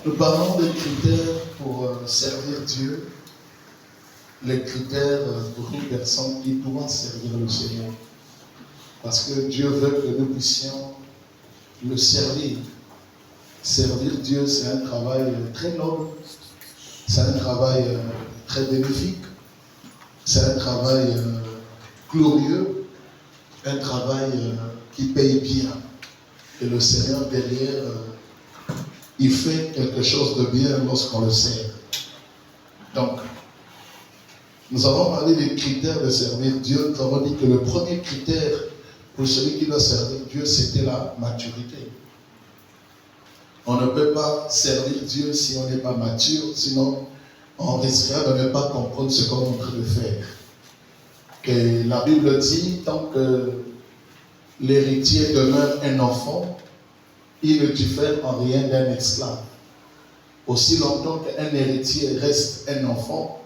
Nous parlons des critères pour servir Dieu, les critères pour une personne qui doit servir le Seigneur. Parce que Dieu veut que nous puissions le servir. Servir Dieu, c'est un travail très noble, c'est un travail très bénéfique, c'est un travail glorieux, un travail qui paye bien. Et le Seigneur derrière, il fait quelque chose de bien lorsqu'on le sert. Donc, nous avons parlé des critères de servir Dieu. Nous avons dit que le premier critère pour celui qui doit servir Dieu, c'était la maturité. On ne peut pas servir Dieu si on n'est pas mature, sinon on risquera de ne pas comprendre ce qu'on est en train de faire. Et la Bible dit, tant que l'héritier demeure un enfant, il ne diffère en rien d'un esclave. Aussi longtemps qu'un héritier reste un enfant,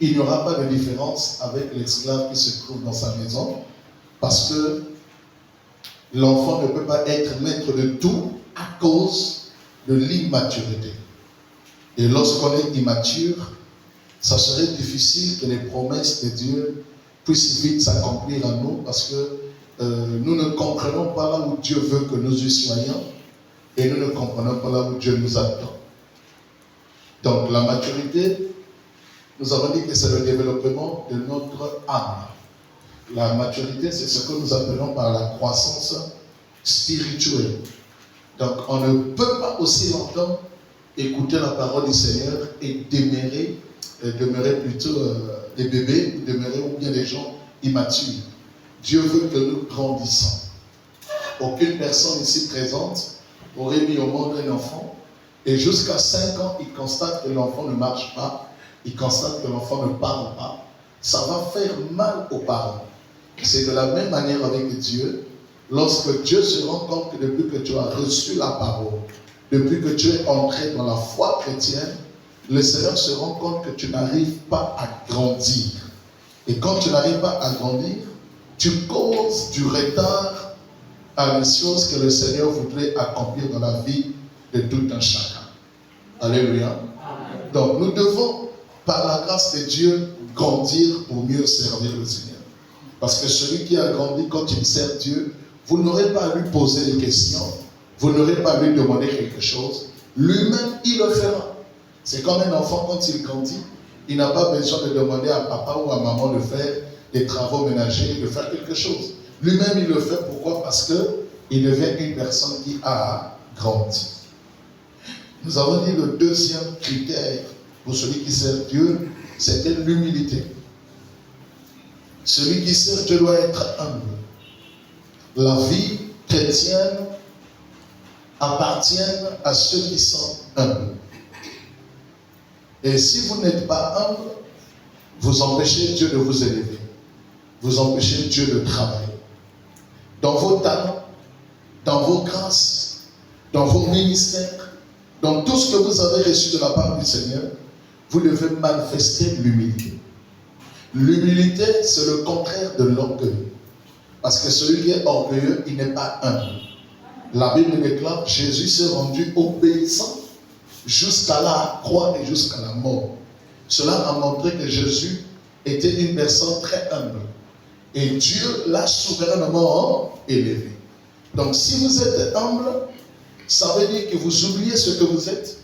il n'y aura pas de différence avec l'esclave qui se trouve dans sa maison, parce que l'enfant ne peut pas être maître de tout à cause de l'immaturité. Et lorsqu'on est immature, ça serait difficile que les promesses de Dieu puissent vite s'accomplir en nous, parce que nous ne comprenons pas là où Dieu veut que nous y soyons, et nous ne comprenons pas là où Dieu nous attend. Donc la maturité, nous avons dit que c'est le développement de notre âme. La maturité, c'est ce que nous appelons par la croissance spirituelle. Donc on ne peut pas aussi longtemps écouter la parole du Seigneur et demeurer plutôt des bébés, ou bien des gens immatures. Dieu veut que nous grandissons. Aucune personne ici présente aurait mis au monde un enfant et jusqu'à 5 ans, il constate que l'enfant ne marche pas, il constate que l'enfant ne parle pas. Ça va faire mal aux parents. C'est de la même manière avec Dieu. Lorsque Dieu se rend compte que depuis que tu as reçu la parole, depuis que tu es entré dans la foi chrétienne, le Seigneur se rend compte que tu n'arrives pas à grandir. Et quand tu n'arrives pas à grandir, tu causes du retard à les choses que le Seigneur voudrait accomplir dans la vie de tout un chacun. Alléluia. Amen. Donc nous devons, par la grâce de Dieu, grandir pour mieux servir le Seigneur. Parce que celui qui a grandi quand il sert Dieu, vous n'aurez pas à lui poser des questions, vous n'aurez pas à lui demander quelque chose. Lui-même, il le fera. C'est comme un enfant quand il grandit, il n'a pas besoin de demander à papa ou à maman de faire des travaux ménagers, de faire quelque chose. Lui-même, il le fait. Pourquoi? Parce qu'il devient une personne qui a grandi. Nous avons dit le deuxième critère pour celui qui sert Dieu, c'était l'humilité. Celui qui sert Dieu doit être humble. La vie chrétienne appartient à ceux qui sont humbles. Et si vous n'êtes pas humble, vous empêchez Dieu de vous élever. Vous empêchez Dieu de travailler. Dans vos talents, dans vos grâces, dans vos ministères, dans tout ce que vous avez reçu de la part du Seigneur, vous devez manifester l'humilité. L'humilité, c'est le contraire de l'orgueil. Parce que celui qui est orgueilleux, il n'est pas humble. La Bible déclare, Jésus s'est rendu obéissant jusqu'à la croix et jusqu'à la mort. Cela a montré que Jésus était une personne très humble. Et Dieu l'a souverainement élevé. Donc si vous êtes humble, ça veut dire que vous oubliez ce que vous êtes.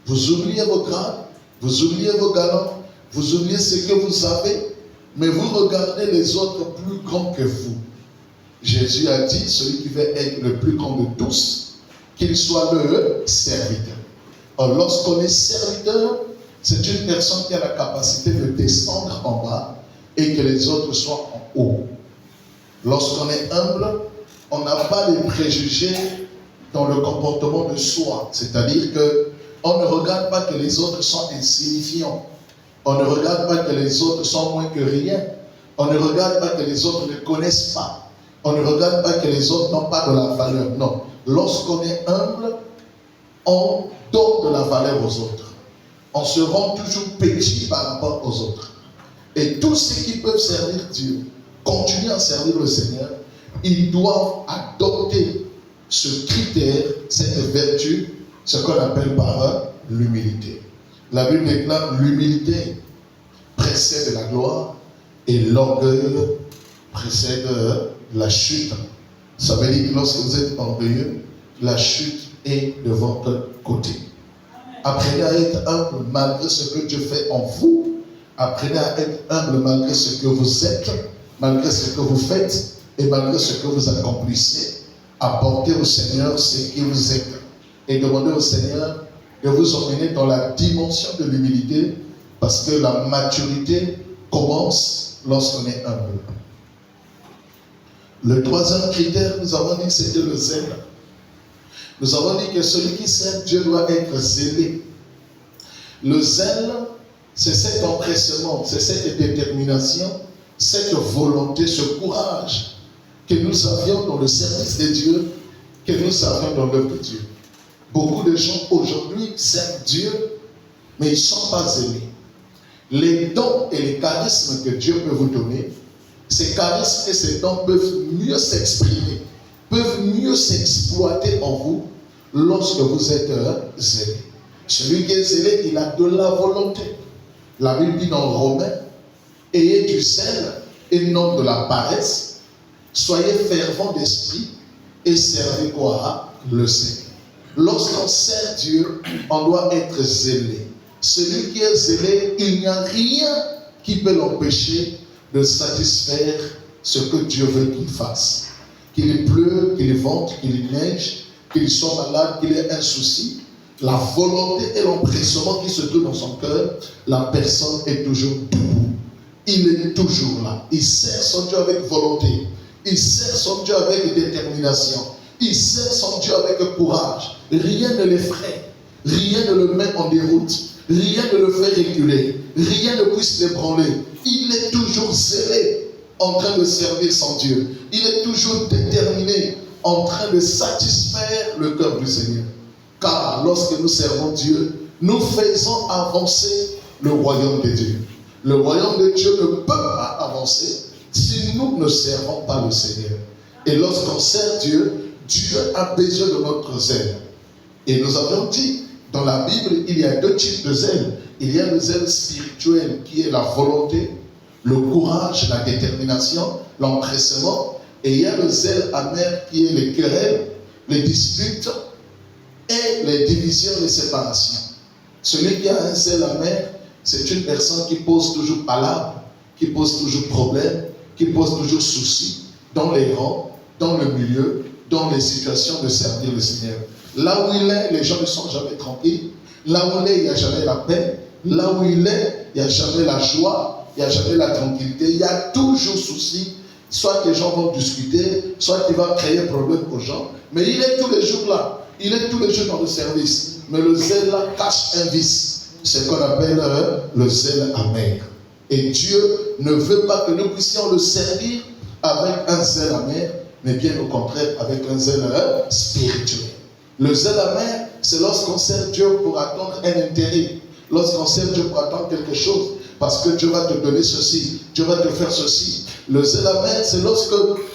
Vous oubliez vos grades, vous oubliez vos galons, vous oubliez ce que vous avez, mais vous regardez les autres plus grands que vous. Jésus a dit, celui qui veut être le plus grand de tous, qu'il soit le serviteur. Or, lorsqu'on est serviteur, c'est une personne qui a la capacité de descendre en bas et que les autres soient en haut. Lorsqu'on est humble, on n'a pas de préjugés dans le comportement de soi. C'est-à-dire qu'on ne regarde pas que les autres sont insignifiants. On ne regarde pas que les autres sont moins que rien. On ne regarde pas que les autres ne connaissent pas. On ne regarde pas que les autres n'ont pas de la valeur. Non. Lorsqu'on est humble, on donne de la valeur aux autres. On se rend toujours petit par rapport aux autres. Et tous ceux qui peuvent servir Dieu, continuer à servir le Seigneur, ils doivent adopter ce critère, cette vertu, ce qu'on appelle par l'humilité. La Bible déclare l'humilité précède la gloire et l'orgueil précède la chute. Ça veut dire que lorsque vous êtes orgueilleux, la chute est de votre côté. Apprenez à être humble malgré ce que Dieu fait en vous. Apprenez à être humble malgré ce que vous êtes, malgré ce que vous faites et malgré ce que vous accomplissez. Apportez au Seigneur ce qui vous êtes et demandez au Seigneur de vous emmener dans la dimension de l'humilité parce que la maturité commence lorsqu'on est humble. Le troisième critère, nous avons dit que c'était le zèle. Nous avons dit que celui qui sert Dieu doit être zélé. Le zèle, c'est cet empressement, c'est cette détermination, cette volonté, ce courage que nous avions dans le service de Dieu, que nous avions dans l'œuvre de Dieu. Beaucoup de gens aujourd'hui servent Dieu, mais ils ne sont pas zélés. Les dons et les charismes que Dieu peut vous donner, ces charismes et ces dons peuvent mieux s'exprimer, peuvent mieux s'exploiter en vous lorsque vous êtes zélé. Celui qui est zélé, il a de la volonté. La Bible dit dans Romains, ayez du zèle et non de la paresse, soyez fervents d'esprit et servez quoi? Le Seigneur. Lorsqu'on sert Dieu, on doit être zélé. Celui qui est zélé, il n'y a rien qui peut l'empêcher de satisfaire ce que Dieu veut qu'il fasse. Qu'il pleuve, qu'il vente, qu'il neige, qu'il soit malade, qu'il ait un souci, la volonté et l'empressement qui se trouve dans son cœur, la personne est toujours debout. Il est toujours là. Il sert son Dieu avec volonté. Il sert son Dieu avec détermination. Il sert son Dieu avec courage. Rien ne l'effraie. Rien ne le met en déroute. Rien ne le fait reculer. Rien ne puisse l'ébranler. Il est toujours zélé en train de servir son Dieu. Il est toujours déterminé en train de satisfaire le cœur du Seigneur. Car lorsque nous servons Dieu, nous faisons avancer le royaume de Dieu. Le royaume de Dieu ne peut pas avancer si nous ne servons pas le Seigneur. Et lorsqu'on sert Dieu, Dieu a besoin de notre zèle. Et nous avons dit, dans la Bible, il y a deux types de zèle. Il y a le zèle spirituel qui est la volonté, le courage, la détermination, l'empressement. Et il y a le zèle amer qui est les querelles, les disputes et les divisions, les séparations. Celui qui a un zèle amer, c'est une personne qui pose toujours palabre, qui pose toujours problème, qui pose toujours souci dans les rangs, dans le milieu, dans les situations de servir le Seigneur. Là où il est, les gens ne sont jamais tranquilles. Là où il est, il n'y a jamais la paix. Là où il est, il n'y a jamais la joie, il n'y a jamais la tranquillité. Il y a toujours souci. Soit que les gens vont discuter, soit qu'il va créer problème aux gens. Mais il est tous les jours là. Il est tous les jours dans le service. Mais le zèle là cache un vice. C'est ce qu'on appelle le zèle amer. Et Dieu ne veut pas que nous puissions le servir avec un zèle amer, mais bien au contraire avec un zèle spirituel. Le zèle amer, c'est lorsqu'on sert Dieu pour attendre un intérêt. Lorsqu'on sert Dieu pour attendre quelque chose. Parce que Dieu va te donner ceci, Dieu va te faire ceci. Le zèle amer, c'est lorsque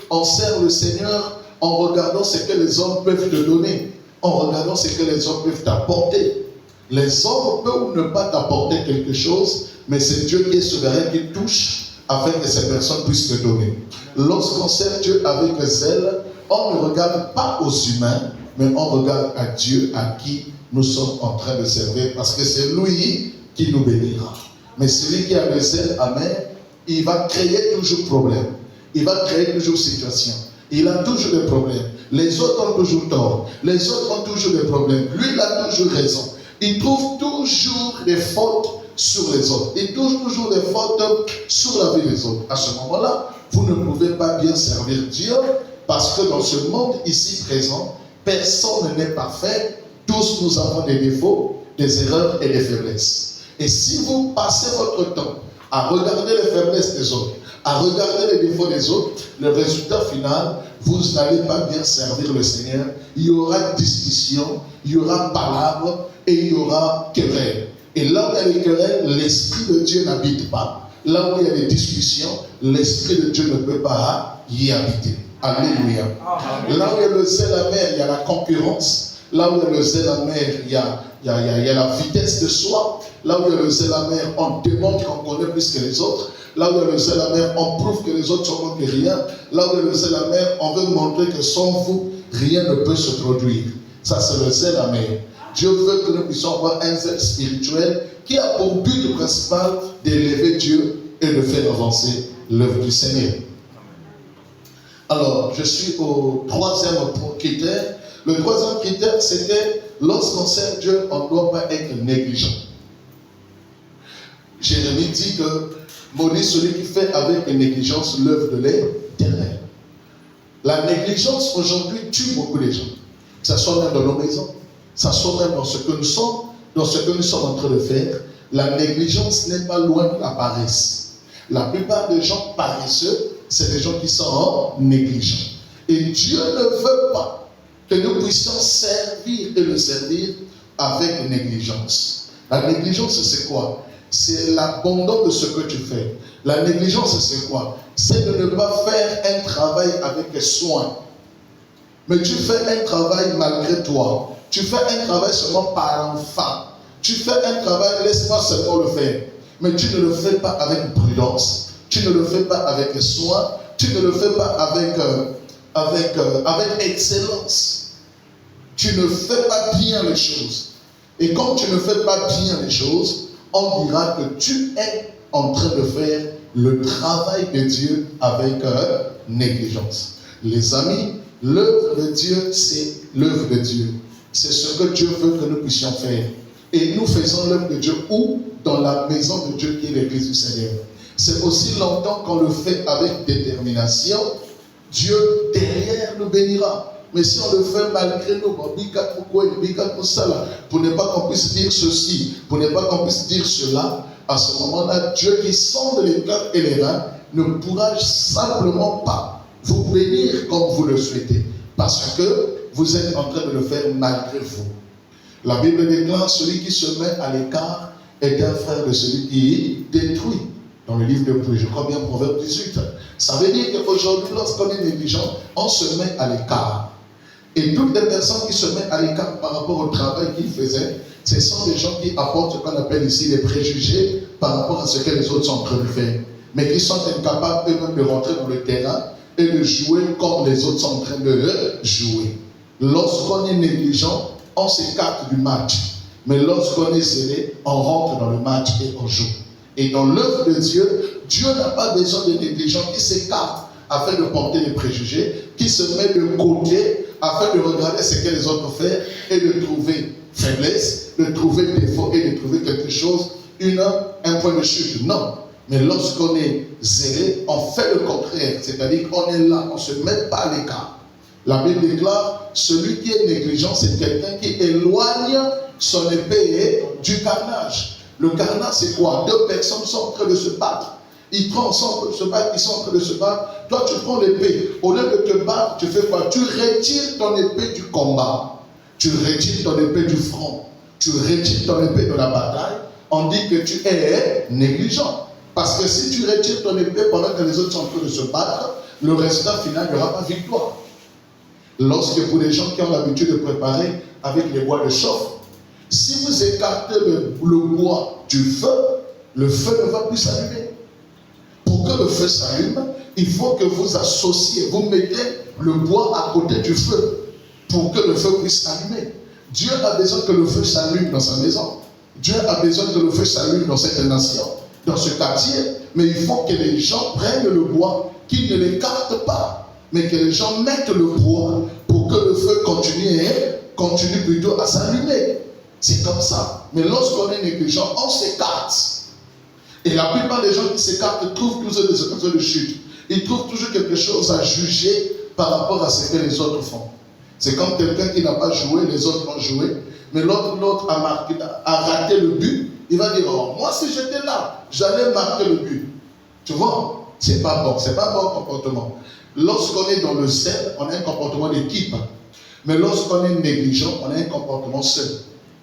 on sert le Seigneur en regardant ce que les hommes peuvent te donner, en regardant ce que les hommes peuvent t'apporter. Les hommes peuvent ou ne pas t'apporter quelque chose, mais c'est Dieu qui est souverain, qui touche afin que ces personnes puissent te donner. Lorsqu'on sert Dieu avec zèle, on ne regarde pas aux humains, mais on regarde à Dieu à qui nous sommes en train de servir, parce que c'est lui qui nous bénira. Mais celui qui a le zèle amer, il va créer toujours problème. Il va créer toujours situation. Il a toujours des problèmes. Les autres ont toujours tort. Les autres ont toujours des problèmes. Lui, il a toujours raison. Il trouve toujours des fautes sur les autres. Il trouve toujours des fautes sur la vie des autres. À ce moment-là, vous ne pouvez pas bien servir Dieu, parce que dans ce monde ici présent, personne n'est parfait. Tous nous avons des défauts, des erreurs et des faiblesses. Et si vous passez votre temps à regarder les faiblesses des autres, à regarder les défauts des autres, le résultat final, vous n'allez pas bien servir le Seigneur. Il y aura discussion, il y aura palabre et il y aura querelle. Et là où il y a les querelles, l'Esprit de Dieu n'habite pas. Là où il y a des discussions, l'Esprit de Dieu ne peut pas y habiter. Alléluia. Là où il y a le zèle amer, il y a la concurrence. Là où il y a le zèle amer, il y a la vitesse de soi. Là où il y a le zèle amer, on démontre qu'on connaît plus que les autres. Là où il y a le zèle amer, on prouve que les autres sont moins que rien. Là où il y a le zèle amer, on veut montrer que sans vous, rien ne peut se produire. Ça, c'est le zèle amer. Dieu veut que nous puissions avoir un zèle spirituel qui a pour but principal d'élever Dieu et de faire avancer l'œuvre du Seigneur. Alors, je suis au troisième critère. Le troisième critère, c'était lorsqu'on sert Dieu, on ne doit pas être négligent. Jérémie dit que maudit celui qui fait avec négligence l'œuvre de l'Éternel. La négligence aujourd'hui tue beaucoup de gens. Que ce soit même dans nos maisons, que ce soit même dans ce que nous sommes, dans ce que nous sommes en train de faire. La négligence n'est pas loin de la paresse. La plupart des gens paresseux, c'est des gens qui sont négligents. Et Dieu ne veut pas que nous puissions servir et le servir avec négligence. La négligence, c'est quoi? C'est l'abandon de ce que tu fais. La négligence, c'est quoi? C'est de ne pas faire un travail avec soin. Mais tu fais un travail malgré toi. Tu fais un travail seulement par enfant. Tu fais un travail, laisse-moi seulement le faire. Mais tu ne le fais pas avec prudence. Tu ne le fais pas avec soin. Tu ne le fais pas avec excellence. Tu ne fais pas bien les choses. Et quand tu ne fais pas bien les choses, on dira que tu es en train de faire le travail de Dieu avec négligence. Les amis, l'œuvre de Dieu, c'est l'œuvre de Dieu. C'est ce que Dieu veut que nous puissions faire. Et nous faisons l'œuvre de Dieu où? Dans la maison de Dieu qui est l'église du Seigneur. C'est aussi longtemps qu'on le fait avec détermination, Dieu derrière nous bénira. Mais si on le fait malgré nous, pour ne pas qu'on puisse dire ceci, pour ne pas qu'on puisse dire cela, à ce moment-là, Dieu qui sonde les cœurs et les reins ne pourra simplement pas vous bénir comme vous le souhaitez, parce que vous êtes en train de le faire malgré vous. La Bible déclare: celui qui se met à l'écart est un frère de celui qui détruit. Dans le livre de Proverbes, je crois bien Proverbe 18. Ça veut dire qu'aujourd'hui, lorsqu'on est négligent, on se met à l'écart. Et toutes les personnes qui se mettent à l'écart par rapport au travail qu'ils faisaient, ce sont des gens qui apportent ce qu'on appelle ici les préjugés par rapport à ce que les autres sont en train de faire. Mais qui sont incapables eux-mêmes de rentrer dans le terrain et de jouer comme les autres sont en train de jouer. Lorsqu'on est négligent, on s'écarte du match. Mais lorsqu'on est zélé, on rentre dans le match et on joue. Et dans l'œuvre de Dieu, Dieu n'a pas besoin de négligents qui s'écartent afin de porter les préjugés, qui se met de côté afin de regarder ce que les autres font et de trouver faiblesse, de trouver défaut et de trouver quelque chose, un point de chute. Non. Mais lorsqu'on est zélé, on fait le contraire. C'est-à-dire qu'on est là, on ne se met pas à l'écart. La Bible déclare: celui qui est négligent, c'est quelqu'un qui éloigne son épée du carnage. Le carnage, c'est quoi? Deux personnes sont en train de se battre. Ils sont en train de se battre, ils sont en train de se battre. Toi, tu prends l'épée. Au lieu de te battre, tu fais quoi? Tu retires ton épée du combat. Tu retires ton épée du front. Tu retires ton épée de la bataille. On dit que tu es négligent. Parce que si tu retires ton épée pendant que les autres sont en train de se battre, le résultat final, il n'y aura pas victoire. Lorsque pour les gens qui ont l'habitude de préparer avec les bois de chauffe, si vous écartez le bois du feu, le feu ne va plus s'allumer. Pour que le feu s'allume, il faut que vous associez, vous mettez le bois à côté du feu pour que le feu puisse s'allumer. Dieu a besoin que le feu s'allume dans sa maison. Dieu a besoin que le feu s'allume dans cette nation, dans ce quartier. Mais il faut que les gens prennent le bois, qu'ils ne l'écartent pas, mais que les gens mettent le bois pour que le feu continue plutôt à s'allumer. C'est comme ça. Mais lorsqu'on est négligent, on s'écarte. Et la plupart des gens qui s'écartent trouvent toujours des occasions de chute. Ils trouvent toujours quelque chose à juger par rapport à ce que les autres font. C'est comme quelqu'un qui n'a pas joué, les autres ont joué, mais l'autre a raté le but. Il va dire: oh, moi si j'étais là, j'allais marquer le but. Tu vois? C'est pas bon. C'est pas bon comportement. Lorsqu'on est dans le zèle, on a un comportement d'équipe. Mais lorsqu'on est négligent, on a un comportement seul.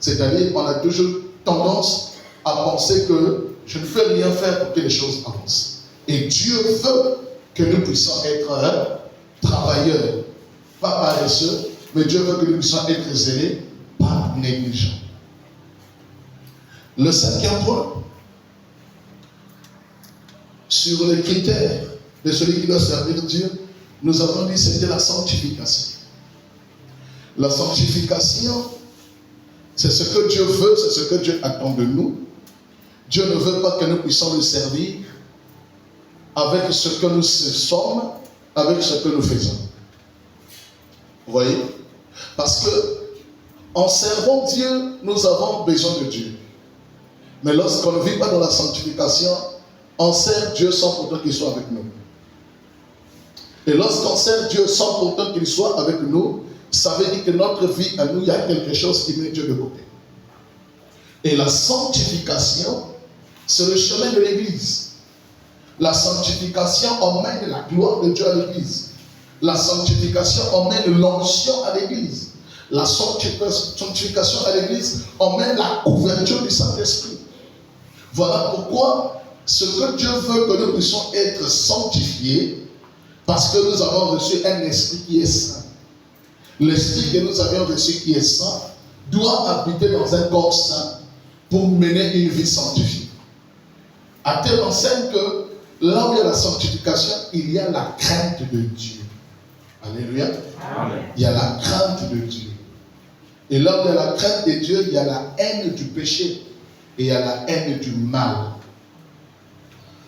C'est-à-dire qu'on a toujours tendance à penser que je ne peux rien faire pour que les choses avancent. Et Dieu veut que nous puissions être travailleurs, pas paresseux, mais Dieu veut que nous puissions être zélés, pas négligents. Le cinquième point, sur les critères de celui qui doit servir Dieu, nous avons dit que c'était la sanctification. La sanctification, c'est ce que Dieu veut, c'est ce que Dieu attend de nous. Dieu ne veut pas que nous puissions le servir avec ce que nous sommes, avec ce que nous faisons. Vous voyez? Parce que en servant Dieu, nous avons besoin de Dieu. Mais lorsqu'on ne vit pas dans la sanctification, on sert Dieu sans pourtant qu'il soit avec nous. Et lorsqu'on sert Dieu sans pourtant qu'il soit avec nous, ça veut dire que notre vie à nous, il y a quelque chose qui met Dieu de côté. Et la sanctification, c'est le chemin de l'Église. La sanctification emmène la gloire de Dieu à l'Église. La sanctification emmène l'onction à l'Église. La sanctification à l'Église emmène la couverture du Saint-Esprit. Voilà pourquoi ce que Dieu veut que nous puissions être sanctifiés, parce que nous avons reçu un esprit qui est saint. L'esprit que nous avions reçu qui est saint doit habiter dans un corps saint pour mener une vie sanctifiée. À tel enseigne que là où il y a la sanctification, il y a la crainte de Dieu. Alléluia. Amen. Il y a la crainte de Dieu. Et là où il y a la crainte de Dieu, il y a la haine du péché et il y a la haine du mal.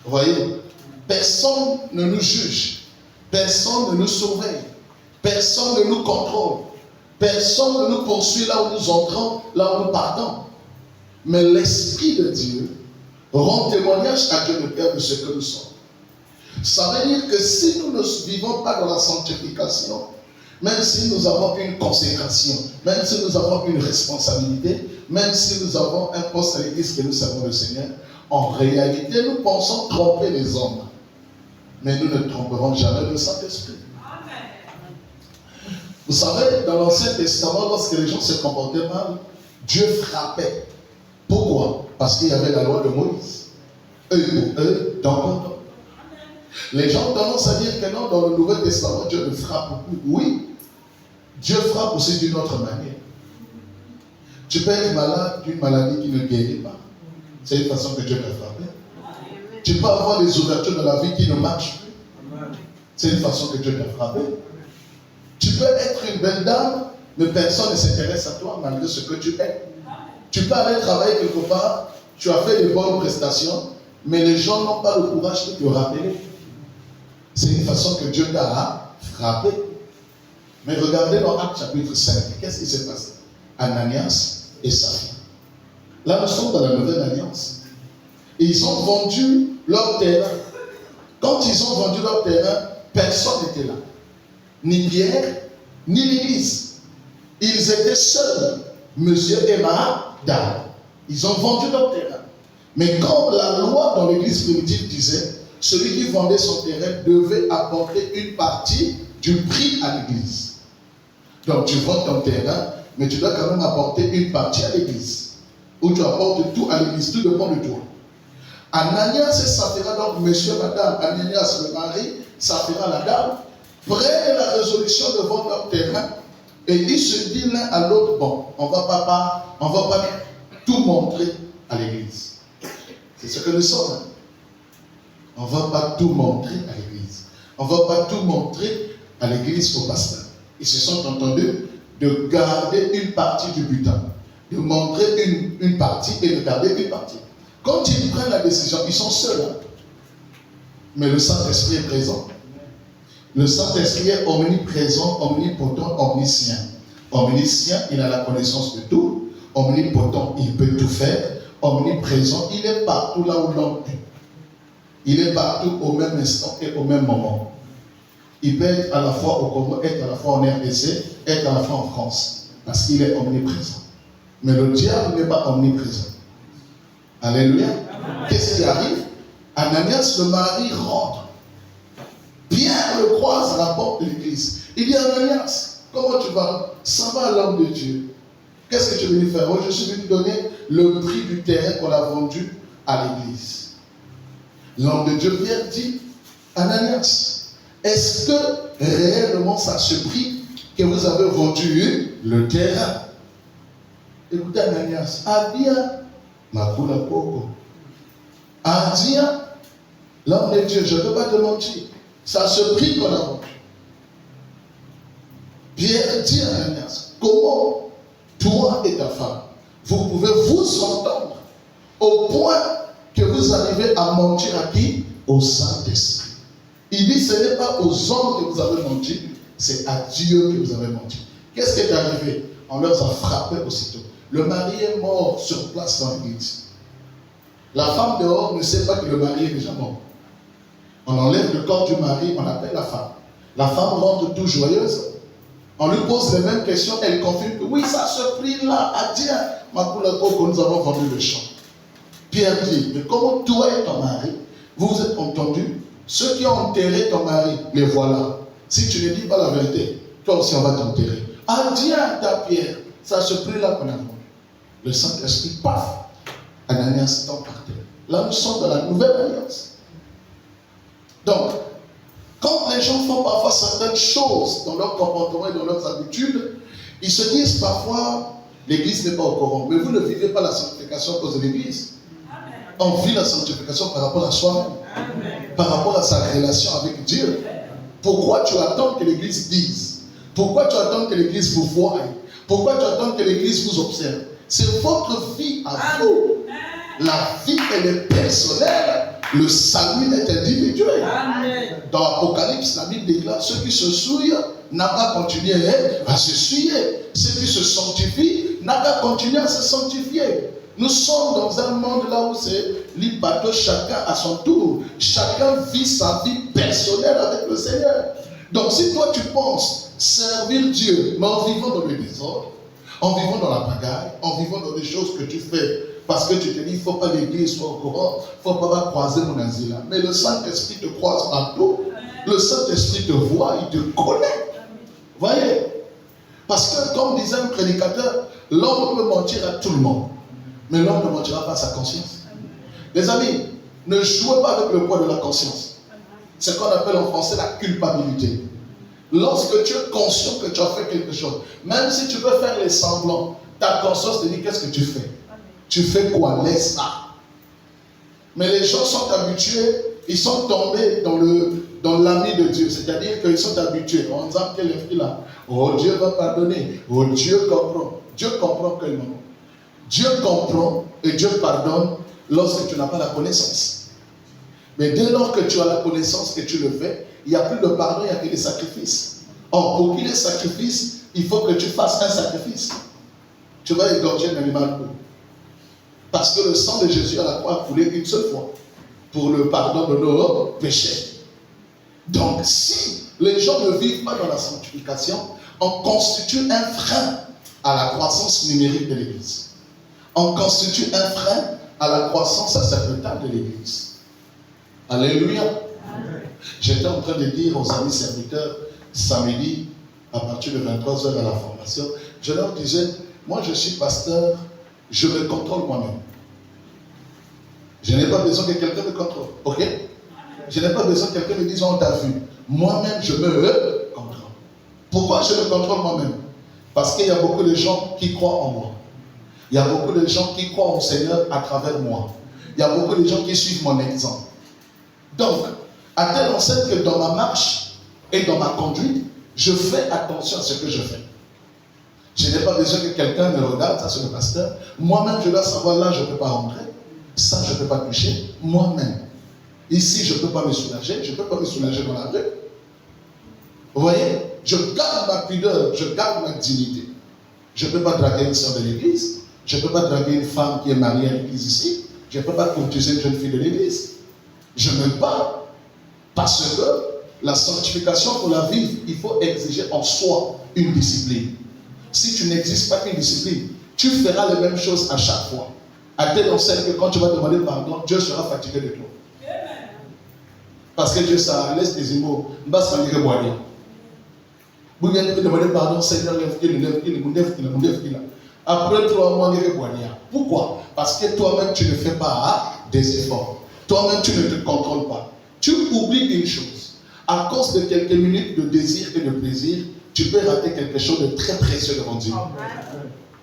Vous voyez, personne ne nous juge, personne ne nous surveille, personne ne nous contrôle, personne ne nous poursuit là où nous entrons, là où nous partons. Mais l'Esprit de Dieu rend témoignage à Dieu le Père de ce que nous sommes. Ça veut dire que si nous ne vivons pas dans la sanctification, même si nous avons une consécration, même si nous avons une responsabilité, même si nous avons un poste à l'église que nous servons le Seigneur, en réalité, nous pensons tromper les hommes. Mais nous ne tromperons jamais le Saint-Esprit. Vous savez, dans l'Ancien Testament, lorsque les gens se comportaient mal, Dieu frappait. Pourquoi? Parce qu'il y avait la loi de Moïse. Eux, dans les gens ont tendance à dire que non, dans le Nouveau Testament, Dieu ne frappe plus. Oui, Dieu frappe aussi d'une autre manière. Tu peux être malade d'une maladie qui ne guérit pas. C'est une façon que Dieu t'a frappé. Tu peux avoir des ouvertures dans la vie qui ne marchent plus. C'est une façon que Dieu t'a frappé. Tu peux être une belle dame, mais personne ne s'intéresse à toi malgré ce que tu es. Tu peux aller travailler quelque part, tu as fait des bonnes prestations, mais les gens n'ont pas le courage de te rappeler. C'est une façon que Dieu t'a frappé. Mais regardez dans Actes chapitre 5, qu'est-ce qui s'est passé? Ananias et Saphira. Là, nous sommes dans la nouvelle alliance. Et ils ont vendu leur terrain. Quand ils ont vendu leur terrain, personne n'était là. Ni Pierre, ni l'Église. Ils étaient seuls, monsieur et madame. Ils ont vendu leur terrain. Mais quand la loi dans l'Église primitive disait, celui qui vendait son terrain devait apporter une partie du prix à l'Église. Donc tu vends ton terrain, mais tu dois quand même apporter une partie à l'Église. Ou tu apportes tout à l'Église, tout dépend de toi. Ananias et Saphira, donc monsieur, madame, Ananias le mari, Saphira la dame, prennent la résolution de vendre leur terrain et ils se disent l'un à l'autre, bon, on va pas tout montrer à l'Église. C'est ce que nous sommes. Hein? On ne va pas tout montrer à l'Église. On ne va pas tout montrer à l'Église, au pasteur. Ils se sont entendus de garder une partie du butin, de montrer une partie et de garder une partie. Quand ils prennent la décision, ils sont seuls. Hein? Mais le Saint-Esprit est présent. Le Saint-Esprit est omniprésent, omnipotent, omniscient. Omniscient, il a la connaissance de tout. Omnipotent, il peut tout faire. Omniprésent, il est partout là où l'homme est. Il est partout au même instant et au même moment. Il peut être à la fois au Congo, être à la fois en RDC, être à la fois en France. Parce qu'il est omniprésent. Mais le diable n'est pas omniprésent. Alléluia. Qu'est-ce qui arrive? Ananias, le mari, rentre. Pierre le croise à la porte de l'église. Il dit, Ananias, comment tu vas? Ça va, l'homme de Dieu. Qu'est-ce que tu veux lui faire? Moi, je suis venu donner le prix du terrain qu'on a vendu à l'église. L'homme de Dieu, Pierre, dit, Ananias, est-ce que réellement ça se prie que vous avez vendu le terrain. Écoutez Ananias, Adia, Makula Poko. Adia, l'homme de Dieu, je ne peux pas te mentir. Ça se prie qu'on a vendu. Pierre dit à Ananias, comment toi et ta femme, vous pouvez vous entendre au point que vous arrivez à mentir à qui? Au Saint-Esprit. Il dit, ce n'est pas aux hommes que vous avez menti, c'est à Dieu que vous avez menti. Qu'est-ce qui est arrivé? On leur a frappé aussitôt. Le mari est mort sur place dans l'église. La femme dehors ne sait pas que le mari est déjà mort. On enlève le corps du mari, on appelle la femme. La femme rentre tout joyeuse. On lui pose les mêmes questions, elle confirme que oui, ça se prie là, à Dieu. Que nous avons vendu le champ. Pierre dit, mais comment toi et ton mari, vous vous êtes entendus? Ceux qui ont enterré ton mari, les voilà. Si tu ne dis pas la vérité, toi aussi on va t'enterrer. Ah, Dieu, ta Pierre, ça se prie là qu'on a vendu. Le Saint-Esprit, paf, Ananias tombe par terre. Là, nous sommes dans la nouvelle alliance. Donc, quand les gens font parfois certaines choses dans leur comportement et dans leurs habitudes, ils se disent parfois, l'église n'est pas au courant. Mais vous ne vivez pas la sanctification à cause de l'église. On vit la sanctification par rapport à soi-même, par rapport à sa relation avec Dieu. Pourquoi tu attends que l'église dise? Pourquoi tu attends que l'église vous voie? Pourquoi tu attends que l'église vous observe? C'est votre vie à vous. La vie, elle est personnelle. Le salut est individuel. Amen. Dans l'Apocalypse, la Bible déclare, ceux qui se souillent n'a pas continué à se souiller. Ceux qui se sanctifient n'a pas continué à se sanctifier. Nous sommes dans un monde là où c'est libre, chacun à son tour. Chacun vit sa vie personnelle avec le Seigneur. Donc si toi tu penses servir Dieu, mais en vivant dans le désordre, en vivant dans la pagaille, en vivant dans des choses que tu fais, parce que tu te dis, il ne faut pas l'église soit au courant, il ne faut pas croiser mon asile. Mais le Saint-Esprit te croise partout. Le Saint-Esprit te voit, il te connaît. Voyez? Parce que, comme disait un prédicateur, l'homme peut mentir à tout le monde. Mais l'homme ne mentira pas à sa conscience. Les amis, ne jouez pas avec le poids de la conscience. C'est ce qu'on appelle en français la culpabilité. Lorsque tu es conscient que tu as fait quelque chose, même si tu peux faire les semblants, ta conscience te dit qu'est-ce que tu fais? Tu fais quoi? Laisse ça. Mais les gens sont habitués, ils sont tombés dans l'ami de Dieu. C'est-à-dire qu'ils sont habitués. On dit quel est là? Oh, Dieu va pardonner. Oh, Dieu comprend. Dieu comprend quel moment? Dieu comprend et Dieu pardonne lorsque tu n'as pas la connaissance. Mais dès lors que tu as la connaissance et tu le fais, il n'y a plus de pardon, il n'y a que des sacrifices. Or, pour qu'il y ait sacrifice, il faut que tu fasses un sacrifice. Tu vas égorger un animal pour. Parce que le sang de Jésus à la croix a coulé une seule fois pour le pardon de nos péchés. Donc, si les gens ne vivent pas dans la sanctification, on constitue un frein à la croissance numérique de l'Église. On constitue un frein à la croissance sacerdotale de l'Église. Alléluia. J'étais en train de dire aux amis serviteurs samedi, à partir de 23h à la formation, je leur disais, moi je suis pasteur, je me contrôle moi-même. Je n'ai pas besoin que quelqu'un me contrôle. Ok? Je n'ai pas besoin que quelqu'un me dise on t'a vu. Moi-même, je me contrôle. Pourquoi je me contrôle moi-même? Parce qu'il y a beaucoup de gens qui croient en moi. Il y a beaucoup de gens qui croient au Seigneur à travers moi. Il y a beaucoup de gens qui suivent mon exemple. Donc, à telle enseigne que dans ma marche et dans ma conduite, je fais attention à ce que je fais. Je n'ai pas besoin que quelqu'un me regarde, ça c'est le pasteur. Moi-même, je dois savoir, là, je ne peux pas rentrer. Ça, je ne peux pas toucher. Moi-même. Ici, je ne peux pas me soulager. Je ne peux pas me soulager dans la rue. Vous voyez? Je garde ma pudeur, je garde ma dignité. Je ne peux pas draguer une soeur de l'église. Je ne peux pas draguer une femme qui est mariée à l'église ici. Je ne peux pas courtiser une jeune fille de l'église. Je me bats parce que la sanctification, pour la vivre, il faut exiger en soi une discipline. Si tu n'exiges pas une discipline, tu feras les mêmes choses à chaque fois. À telle enseigne que quand tu vas demander pardon, Dieu sera fatigué de toi. Parce que Dieu, ça laisse des mots. Vous venez de demander pardon, Seigneur, après 3 mois, pourquoi? Parce que toi-même, tu ne fais pas des efforts. Toi-même, tu ne te contrôles pas. Tu oublies une chose. À cause de quelques minutes de désir et de plaisir, tu peux rater quelque chose de très précieux devant Dieu.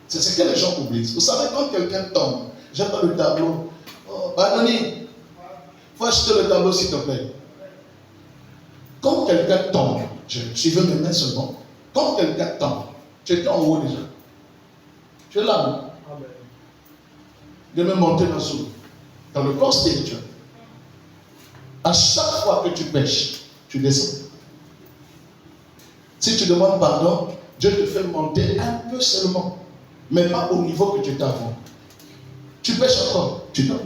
C'est ce que les gens oublient. Vous savez, quand quelqu'un tombe, j'aime pas le tableau. Oh, Anony, il faut acheter le tableau s'il te plaît. Quand quelqu'un tombe, je veux mes mains seulement. Quand quelqu'un tombe, tu étais en haut déjà. Tu es là, non? De me monter dans le corps spirituel. À chaque fois que tu pêches, tu descends. Si tu demandes pardon, Dieu te fait monter un peu seulement, mais pas au niveau que tu étais avant. Tu pêches encore, tu tombes.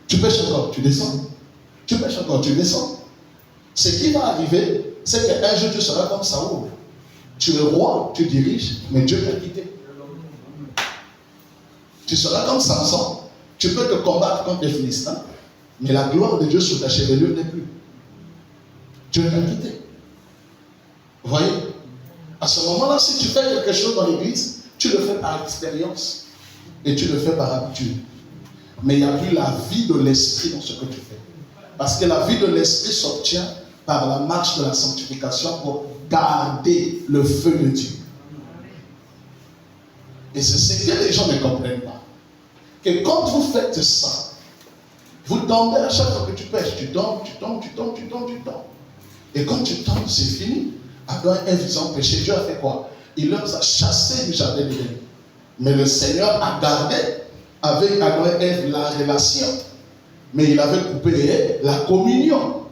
Tu pêches encore, tu descends. Tu pêches encore, tu descends. Ce qui va arriver, c'est qu'un jour tu seras comme Saoul. Tu es roi, tu diriges, mais Dieu t'a quitté. Tu seras comme Samson. Tu peux te combattre contre les Philistins, mais la gloire de Dieu sur ta chevelure n'est plus. Dieu t'a quitté. Vous voyez? À ce moment-là, si tu fais quelque chose dans l'église, tu le fais par expérience et tu le fais par habitude. Mais il n'y a plus la vie de l'esprit dans ce que tu fais. Parce que la vie de l'esprit s'obtient par la marche de la sanctification pour garder le feu de Dieu. Et c'est ce que les gens ne comprennent pas. Que quand vous faites ça, vous tombez à chaque fois que tu pêches. Tu tombes. Et quand tu tombes, c'est fini. Adam et Ève, ils ont péché. Dieu a fait quoi? Il leur a chassé du jardin d'Éden. Mais le Seigneur a gardé avec Adam et Ève la relation. Mais il avait coupé la communion.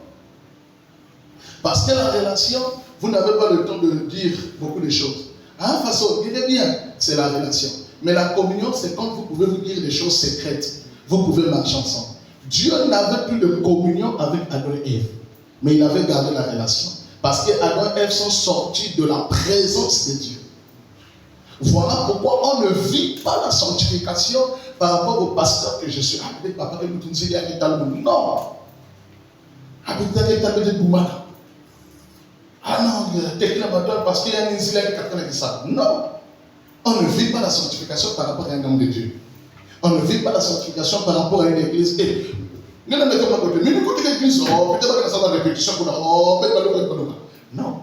Parce que la relation, vous n'avez pas le temps de dire beaucoup de choses. Ah, façon, il est bien, c'est la relation. Mais la communion, c'est quand vous pouvez vous dire des choses secrètes. Vous pouvez marcher ensemble. Dieu n'avait plus de communion avec Adam et Ève. Mais il avait gardé la relation. Parce que Adam et Ève sont sortis de la présence de Dieu. Voilà pourquoi on ne vit pas la sanctification par rapport au pasteur que je suis. Ah, peut-être papa, non. Ah, peut-être ah non, parce qu'il y a un Israël qui a ça. Non. On ne vit pas la sanctification par rapport à un homme de Dieu. On ne vit pas la sanctification par rapport à une église. Non.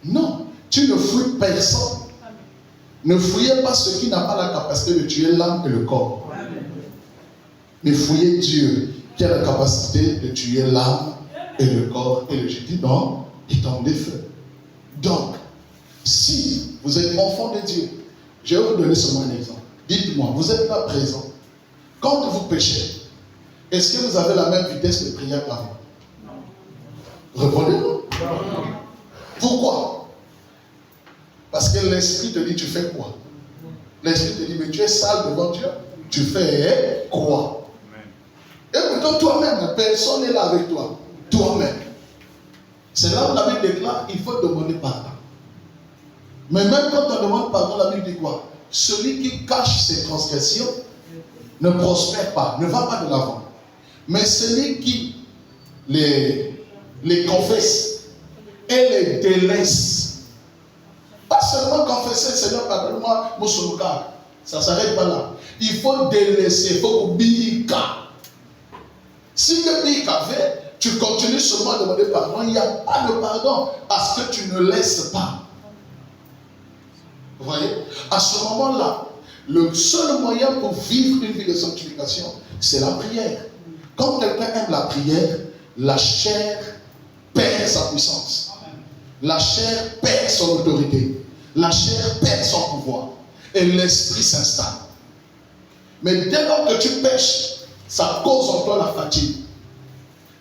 Non. Tu ne fouilles personne. Ne fouillez pas ce qui n'a pas la capacité de tuer l'âme et le corps. Mais fouillez Dieu qui a la capacité de tuer l'âme et le corps. Et je dis non, il tombe des feux. Donc, si vous êtes enfant de Dieu, je vais vous donner seulement un exemple. Dites-moi, vous êtes là présent. Quand vous péchez, est-ce que vous avez la même vitesse de prière qu'avant? Répondez-nous. Pourquoi? Parce que l'esprit te dit, tu fais quoi? L'esprit te dit, mais tu es sale devant Dieu. Tu fais quoi? Et pourtant toi-même, personne n'est là avec toi. Toi-même. C'est là où la Bible déclare, il faut demander pardon. Mais même quand on demande pardon, la Bible dit quoi? Celui qui cache ses transgressions ne prospère pas, ne va pas de l'avant. Mais celui qui les confesse et les délaisse, pas seulement confesser, Seigneur, pardonne-moi, Moussouka, ça ne s'arrête pas là. Il faut délaisser, il faut oublier. Si le bika fait, tu continues seulement à demander pardon, il n'y a pas de pardon parce que tu ne laisses pas. Vous voyez? À ce moment-là, le seul moyen pour vivre une vie de sanctification, c'est la prière. Quand quelqu'un aime la prière, la chair perd sa puissance. La chair perd son autorité. La chair perd son pouvoir. Et l'esprit s'installe. Mais dès lors que tu pêches, ça cause en toi la fatigue.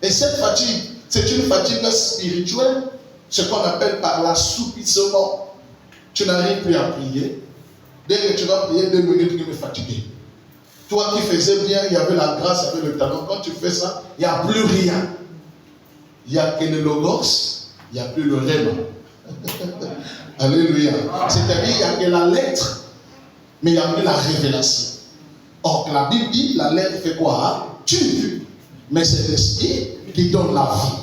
Et cette fatigue, c'est une fatigue spirituelle, ce qu'on appelle par l'assoupissement. Tu n'arrives plus à prier. Dès que tu vas prier 2 minutes, tu es fatigué. Toi qui faisais bien, il y avait la grâce, il y avait le talent. Quand tu fais ça, il n'y a plus rien. Il n'y a que le logos, il n'y a plus le rêve. Alléluia. C'est-à-dire, il n'y a que la lettre, mais il n'y a plus la révélation. Or, la Bible dit, la lettre fait quoi? Tue. Mais c'est l'esprit qui donne la vie.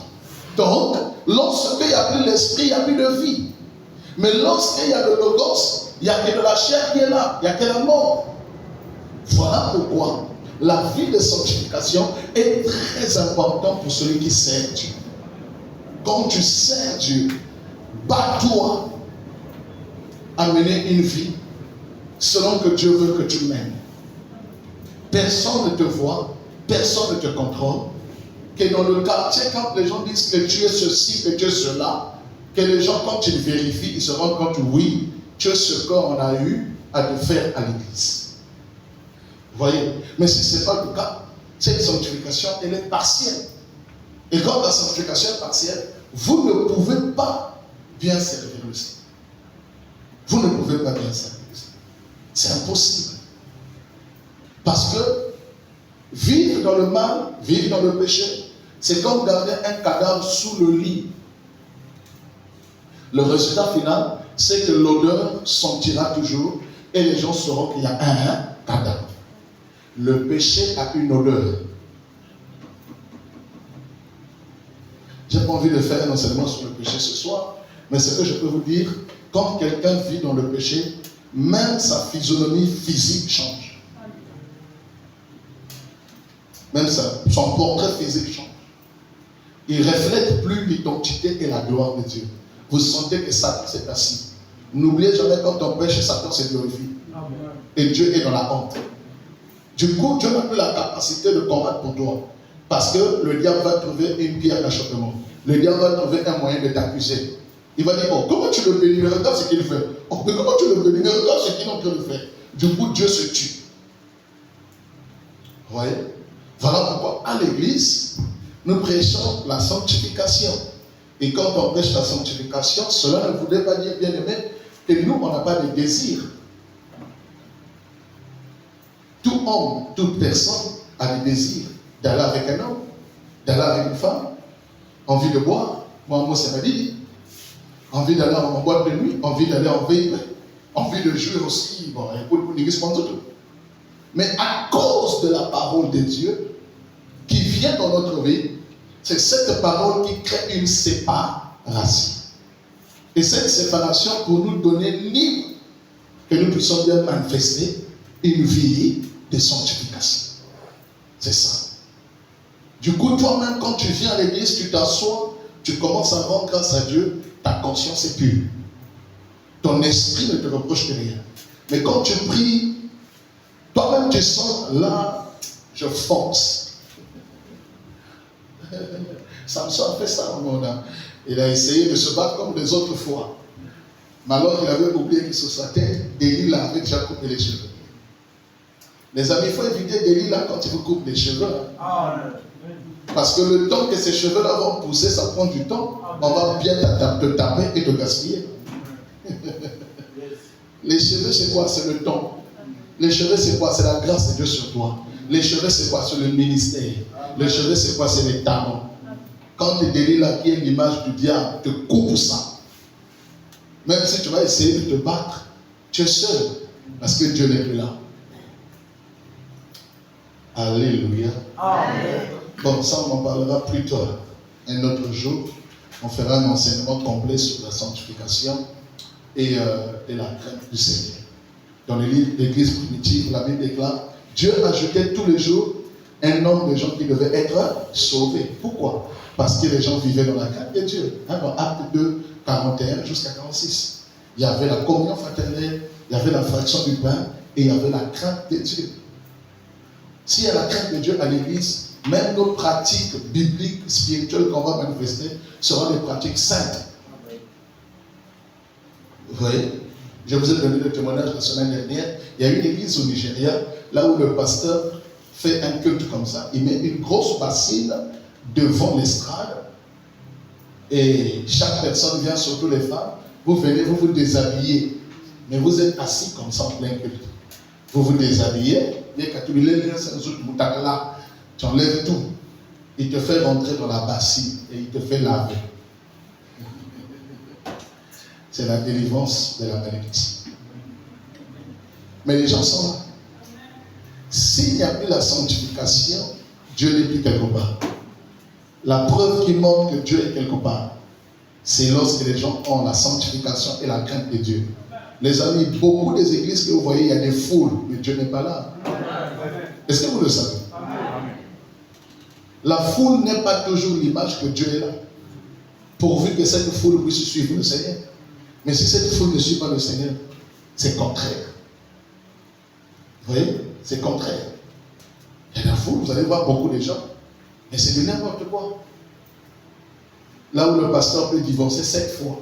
Donc, lorsqu'il n'y a plus l'esprit, il n'y a plus de vie. Mais lorsqu'il y a le logos, il n'y a que de la chair qui est là, il n'y a que la mort. Voilà pourquoi la vie de sanctification est très importante pour celui qui sert Dieu. Quand tu sers Dieu, bats-toi à mener une vie selon que Dieu veut que tu mènes. Personne ne te voit, personne ne te contrôle. Que dans le quartier, quand les gens disent que tu es ceci, que tu es cela, que les gens, quand ils vérifient, ils se rendent compte, oui, tu es ce qu'on a eu à te faire à l'église. Vous voyez? Mais si ce n'est pas le cas, cette sanctification, elle est partielle. Et quand la sanctification est partielle, vous ne pouvez pas bien servir le Seigneur. Vous ne pouvez pas bien servir le Seigneur. C'est impossible. Parce que vivre dans le mal, vivre dans le péché, c'est comme garder un cadavre sous le lit. Le résultat final, c'est que l'odeur sentira toujours et les gens sauront qu'il y a un cadavre. Le péché a une odeur. Je n'ai pas envie de faire un enseignement sur le péché ce soir, mais ce que je peux vous dire, quand quelqu'un vit dans le péché, même sa physionomie physique change. Même son portrait physique change. Il ne reflète plus l'identité et la gloire de Dieu. Vous sentez que Satan s'est assis. N'oubliez jamais, quand on pêche, Satan se glorifie. Et Dieu est dans la honte. Du coup, Dieu n'a plus la capacité de combattre pour toi. Parce que le diable va trouver une pierre d'achoppement. Le diable va trouver un moyen de t'accuser. Il va dire, oh, comment tu le bénis? Regarde ce qu'il fait. Oh, mais comment tu le bénis? Regarde ce qu'il est en train de faire. Du coup, Dieu se tue. Vous voyez? Voilà pourquoi, à l'église, nous prêchons la sanctification. Et quand on prêche la sanctification, cela ne voudrait pas dire, bien aimé, que nous, on n'a pas de désir. Tout homme, toute personne a des désirs d'aller avec un homme, d'aller avec une femme, envie de boire, moi ça m'a dit, envie d'aller en boîte de nuit, envie d'aller en veille, envie de jouer aussi, bon, mais à cause de la parole de Dieu qui vient dans notre vie, c'est cette parole qui crée une séparation. Et cette séparation pour nous donner libre, que nous puissions bien manifester une vie de sanctification. C'est ça. Du coup, toi-même, quand tu viens à l'église, tu t'assois, tu commences à rendre grâce à Dieu, ta conscience est pure. Ton esprit ne te reproche rien. Mais quand tu pries, toi-même tu sens, là, je fonce. Samson a fait ça, il a essayé de se battre comme les autres fois. Mais alors il avait oublié que sur sa tête, Delilah avait déjà coupé les cheveux. Les amis, il faut éviter Delilah quand il vous coupe les cheveux. Parce que le temps que ces cheveux-là vont pousser, ça prend du temps. On va bien te taper et te gaspiller. Les cheveux, c'est quoi? C'est le temps. Les cheveux, c'est quoi? C'est la grâce de Dieu sur toi. Les cheveux, c'est quoi? C'est le ministère. Les cheveux, c'est quoi? C'est les talons. Quand tu délies là, qui est l'image du diable, te coupe ça. Même si tu vas essayer de te battre, tu es seul. Parce que Dieu n'est plus là. Alléluia. Amen. Bon, ça, on en parlera plus tard. Un autre jour, on fera un enseignement complet sur la sanctification et la crainte du Seigneur. Dans le livre d'Église primitive, la Bible déclare, Dieu ajoutait tous les jours un nombre de gens qui devaient être sauvés. Pourquoi? Parce que les gens vivaient dans la crainte de Dieu. Dans Acte 2, 41 jusqu'à 46. Il y avait la communion fraternelle, il y avait la fraction du pain et il y avait la crainte de Dieu. S'il y a la crainte de Dieu à l'église, même nos pratiques bibliques, spirituelles qu'on va manifester seront des pratiques saintes. Vous voyez? Je vous ai donné le témoignage la semaine dernière. Il y a une église au Nigeria, là où le pasteur fait un culte comme ça. Il met une grosse bassine devant l'estrade et chaque personne vient, surtout les femmes. Vous venez, vous vous déshabillez, mais vous êtes assis comme ça en plein culte. Vous vous déshabillez, tu enlèves tout. Il te fait rentrer dans la bassine et il te fait laver. C'est la délivrance de la malédiction. Mais les gens sont là. S'il n'y a plus la sanctification, Dieu n'est plus quelque part. La preuve qui montre que Dieu est quelque part, c'est lorsque les gens ont la sanctification et la crainte de Dieu. Les amis, beaucoup des églises que vous voyez, il y a des foules, mais Dieu n'est pas là. Est-ce que vous le savez? La foule n'est pas toujours l'image que Dieu est là. Pourvu que cette foule puisse suivre le Seigneur. Mais si cette foule ne suit pas le Seigneur, c'est contraire. Vous voyez? C'est contraire. Il y a la foule, vous allez voir beaucoup de gens, mais c'est de n'importe quoi. Là où le pasteur peut divorcer 7 fois.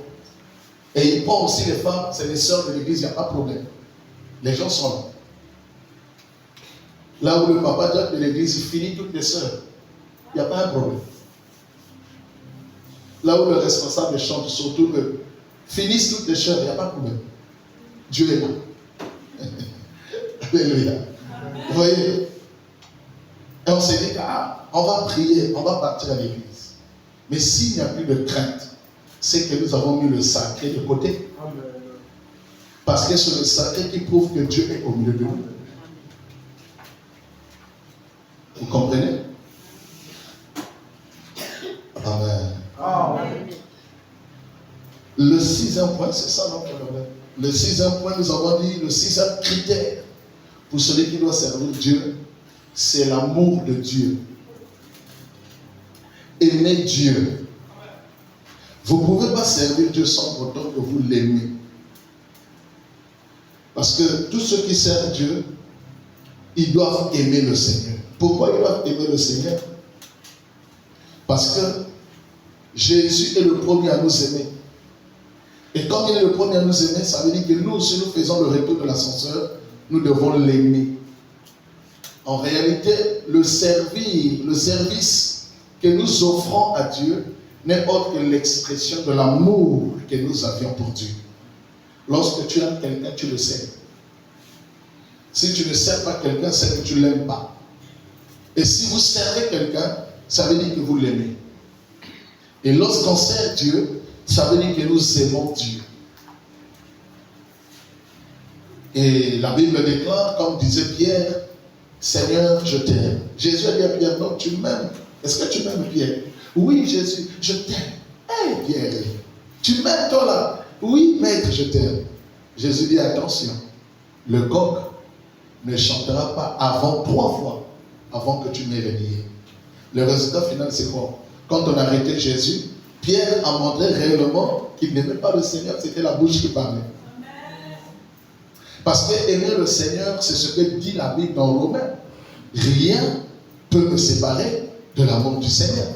Et il prend aussi les femmes, c'est les sœurs de l'église, il n'y a pas de problème. Les gens sont là. Là où le papa de l'église, il finit toutes les sœurs, il n'y a pas de problème. Là où le responsable chante, surtout eux, finissent toutes les sœurs, il n'y a pas de problème. Dieu est là. Alléluia. Vous voyez? Et on s'est dit, on va prier, on va partir à l'église. Mais s'il n'y a plus de crainte, c'est que nous avons mis le sacré de côté. Parce que c'est le sacré qui prouve que Dieu est au milieu de nous. Vous comprenez? Amen. Amen. Le 6e point, c'est ça notre problème. Le 6e point, nous avons dit, le 6e critère pour celui qui doit servir Dieu, c'est l'amour de Dieu. Aimer Dieu. Vous ne pouvez pas servir Dieu sans pourtant que vous l'aimez. Parce que tous ceux qui servent Dieu, ils doivent aimer le Seigneur. Pourquoi ils doivent aimer le Seigneur? Parce que Jésus est le premier à nous aimer. Et comme il est le premier à nous aimer, ça veut dire que nous, si nous faisons le retour de l'ascenseur, nous devons l'aimer. En réalité, le service que nous offrons à Dieu n'est autre que l'expression de l'amour que nous avions pour Dieu. Lorsque tu aimes quelqu'un, tu le sais. Si tu ne sers pas quelqu'un, c'est que tu ne l'aimes pas. Et si vous servez quelqu'un, ça veut dire que vous l'aimez. Et lorsqu'on sert Dieu, ça veut dire que nous aimons Dieu. Et la Bible déclare, comme disait Pierre, Seigneur, je t'aime. Jésus a dit à Pierre, non, tu m'aimes. Est-ce que tu m'aimes, Pierre? Oui, Jésus, je t'aime. Hé, Pierre, tu m'aimes toi là? Oui, maître, je t'aime. Jésus dit, attention, le coq ne chantera pas avant 3 fois, avant que tu m'aies renié. Le résultat final, c'est quoi? Quand on a arrêté Jésus, Pierre a montré réellement qu'il n'aimait pas le Seigneur, c'était la bouche qui parlait. Parce que aimer le Seigneur, c'est ce que dit la Bible dans Romains. Rien ne peut me séparer de l'amour du Seigneur.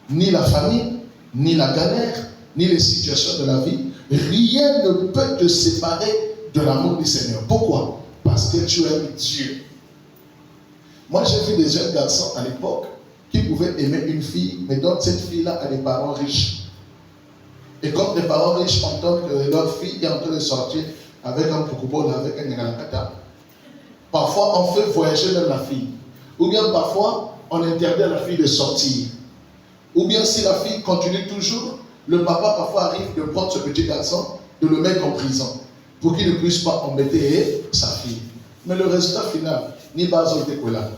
Ni la famille, ni la galère, ni les situations de la vie. Rien ne peut te séparer de l'amour du Seigneur. Pourquoi? Parce que tu aimes Dieu. Moi, j'ai vu des jeunes garçons à l'époque qui pouvaient aimer une fille, mais donc cette fille-là a des parents riches. Et quand les parents riches entendent que leur fille est en train de sortir avec un poukoubol, avec un ngalakata, parfois on fait voyager même la fille. Ou bien parfois on interdit à la fille de sortir. Ou bien si la fille continue toujours, le papa parfois arrive de prendre ce petit garçon, de le mettre en prison, pour qu'il ne puisse pas embêter sa fille. Mais le résultat final, ni Bazo là.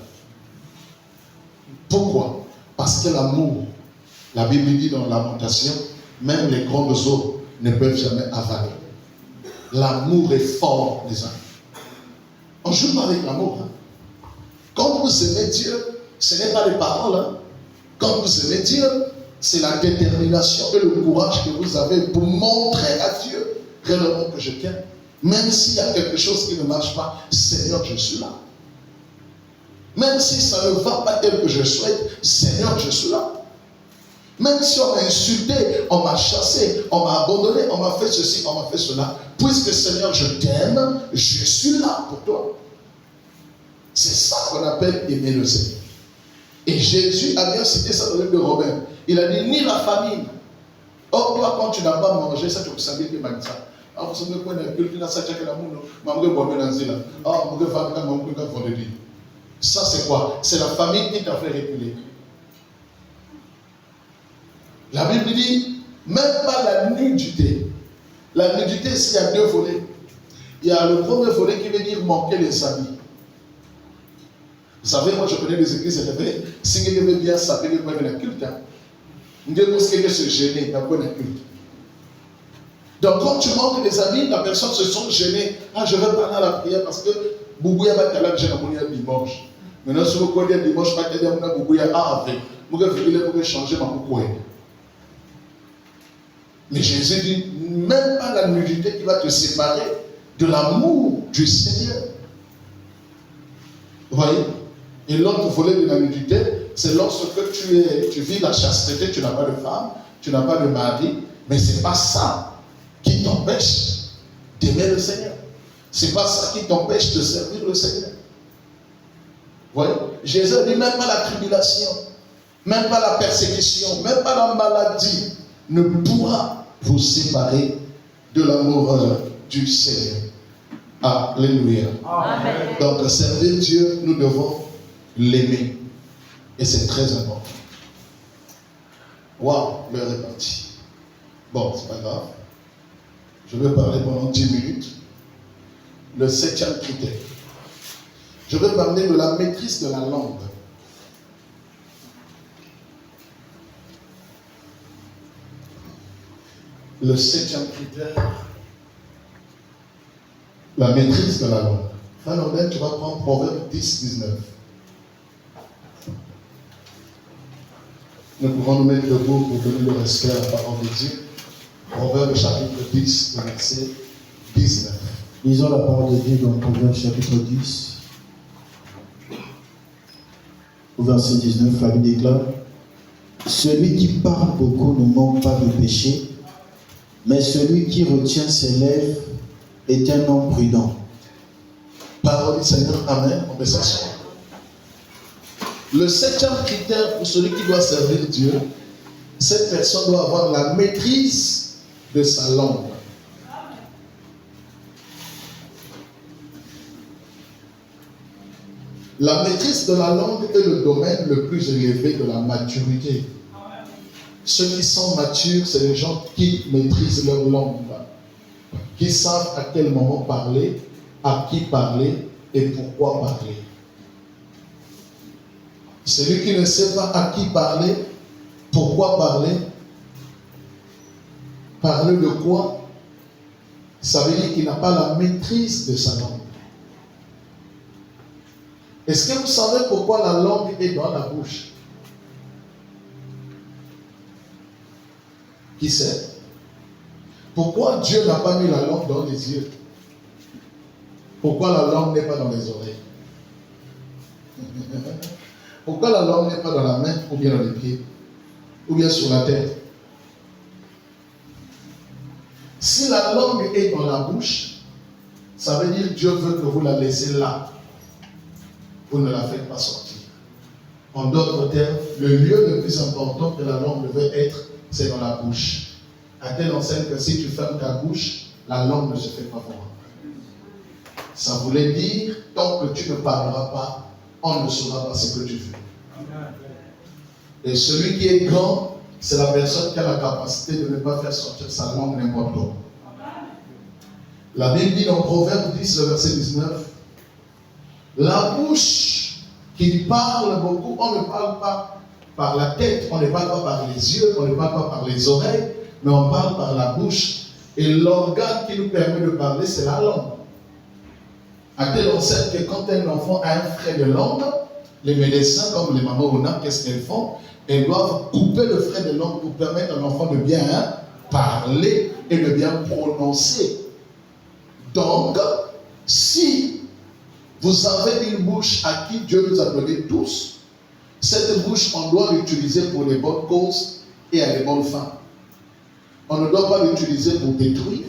Pourquoi? Parce que l'amour, la Bible dit dans Lamentation, même les grandes eaux ne peuvent jamais avaler. L'amour est fort, les amis. On joue pas avec l'amour. Hein. Quand vous aimez Dieu, ce n'est pas les paroles. Hein. Quand vous aimez Dieu, c'est la détermination et le courage que vous avez pour montrer à Dieu réellement que je t'aime. Même s'il y a quelque chose qui ne marche pas, Seigneur, je suis là. Même si ça ne va pas tel que je souhaite, Seigneur, je suis là. Même si on m'a insulté, on m'a chassé, on m'a abandonné, on m'a fait ceci, on m'a fait cela, puisque Seigneur, je t'aime, je suis là pour toi. C'est ça qu'on appelle aimer le Seigneur. Et Jésus a bien cité ça dans le livre de Romains. Il a dit, ni la famine. Or, toi, quand tu n'as pas mangé, ça, tu peux savoir que c'est ça. Ah, vous savez quoi, ça, c'est quoi? C'est la famille qui t'a fait reculer. La Bible dit, même pas la nudité. La nudité, il y a 2 volets. Il y a le premier volet qui veut dire manquer les habits. Vous savez, moi je connais des églises élevées, si vous aimez bien s'appeler pour la culte, vous devez se gêner dans le culte. Donc quand tu manques des habits, la personne se sent gênée. Ah, je vais parler à la prière parce que Boubouya va t'aller à dimanche. Maintenant, si vous connaissez dimanche, pas t'aider à Boubouya, ah, avec. Vous pouvez changer ma Boubouya. Mais Jésus dit, même pas la nudité qui va te séparer de l'amour du Seigneur. Vous voyez? Et l'autre volet de la nudité, c'est lorsque tu vis la chasteté, tu n'as pas de femme, tu n'as pas de mari, mais ce n'est pas ça qui t'empêche d'aimer le Seigneur. Ce n'est pas ça qui t'empêche de servir le Seigneur. Vous voyez? Jésus dit, même pas la tribulation, même pas la persécution, même pas la maladie ne pourra vous séparer de l'amour du Seigneur. Alléluia. Amen. Donc, servir Dieu, nous devons l'aimer. Et c'est très important. Waouh, l'heure est partie. Bon, c'est pas grave. Je vais parler pendant 10 minutes. Le 7e critère. Je vais parler de la maîtrise de la langue. Le 7e critère, la maîtrise de la langue. Frère Nordel, tu vas prendre Proverbe 10, 19. Nous pouvons nous mettre debout pour donner le respect à la parole de Dieu. Proverbe chapitre 10, verset 19. Lisons la parole de Dieu dans Proverbe chapitre 10, au verset 19, la Bible déclare: celui qui parle beaucoup ne manque pas de péché, mais celui qui retient ses lèvres est un homme prudent. Parole du Seigneur, amen. On peut s'asseoir. Le 7e critère pour celui qui doit servir Dieu, cette personne doit avoir la maîtrise de sa langue. La maîtrise de la langue est le domaine le plus élevé de la maturité. Ceux qui sont matures, c'est les gens qui maîtrisent leur langue, qui savent à quel moment parler, à qui parler et pourquoi parler. Celui qui ne sait pas à qui parler, pourquoi parler, parler de quoi, ça veut dire qu'il n'a pas la maîtrise de sa langue. Est-ce que vous savez pourquoi la langue est dans la bouche? Qui sait? Pourquoi Dieu n'a pas mis la langue dans les yeux? Pourquoi la langue n'est pas dans les oreilles? Pourquoi la langue n'est pas dans la main ou bien dans les pieds? Ou bien sur la tête? Si la langue est dans la bouche, ça veut dire que Dieu veut que vous la laissez là. Vous ne la faites pas sortir. En d'autres termes, le lieu le plus important que la langue devait être, c'est dans la bouche. À telle enseigne que si tu fermes ta bouche, la langue ne se fait pas voir. Ça voulait dire, tant que tu ne parleras pas, on ne saura pas ce que tu fais. Et celui qui est grand, c'est la personne qui a la capacité de ne pas faire sortir sa langue n'importe où. La Bible dit dans Proverbe 10, le verset 19, la bouche qui parle beaucoup, on ne parle pas par la tête, on ne parle pas par les yeux, on ne parle pas par les oreilles, mais on parle par la bouche. Et l'organe qui nous permet de parler, c'est la langue. À tel enseigne que quand un enfant a un frais de langue, les médecins, comme les mamans ou non, qu'est-ce qu'elles font? Elles doivent couper le frais de langue pour permettre à l'enfant de bien parler et de bien prononcer. Donc, si vous avez une bouche à qui Dieu nous a donné tous, cette bouche, on doit l'utiliser pour les bonnes causes et à les bonnes fins. On ne doit pas l'utiliser pour détruire,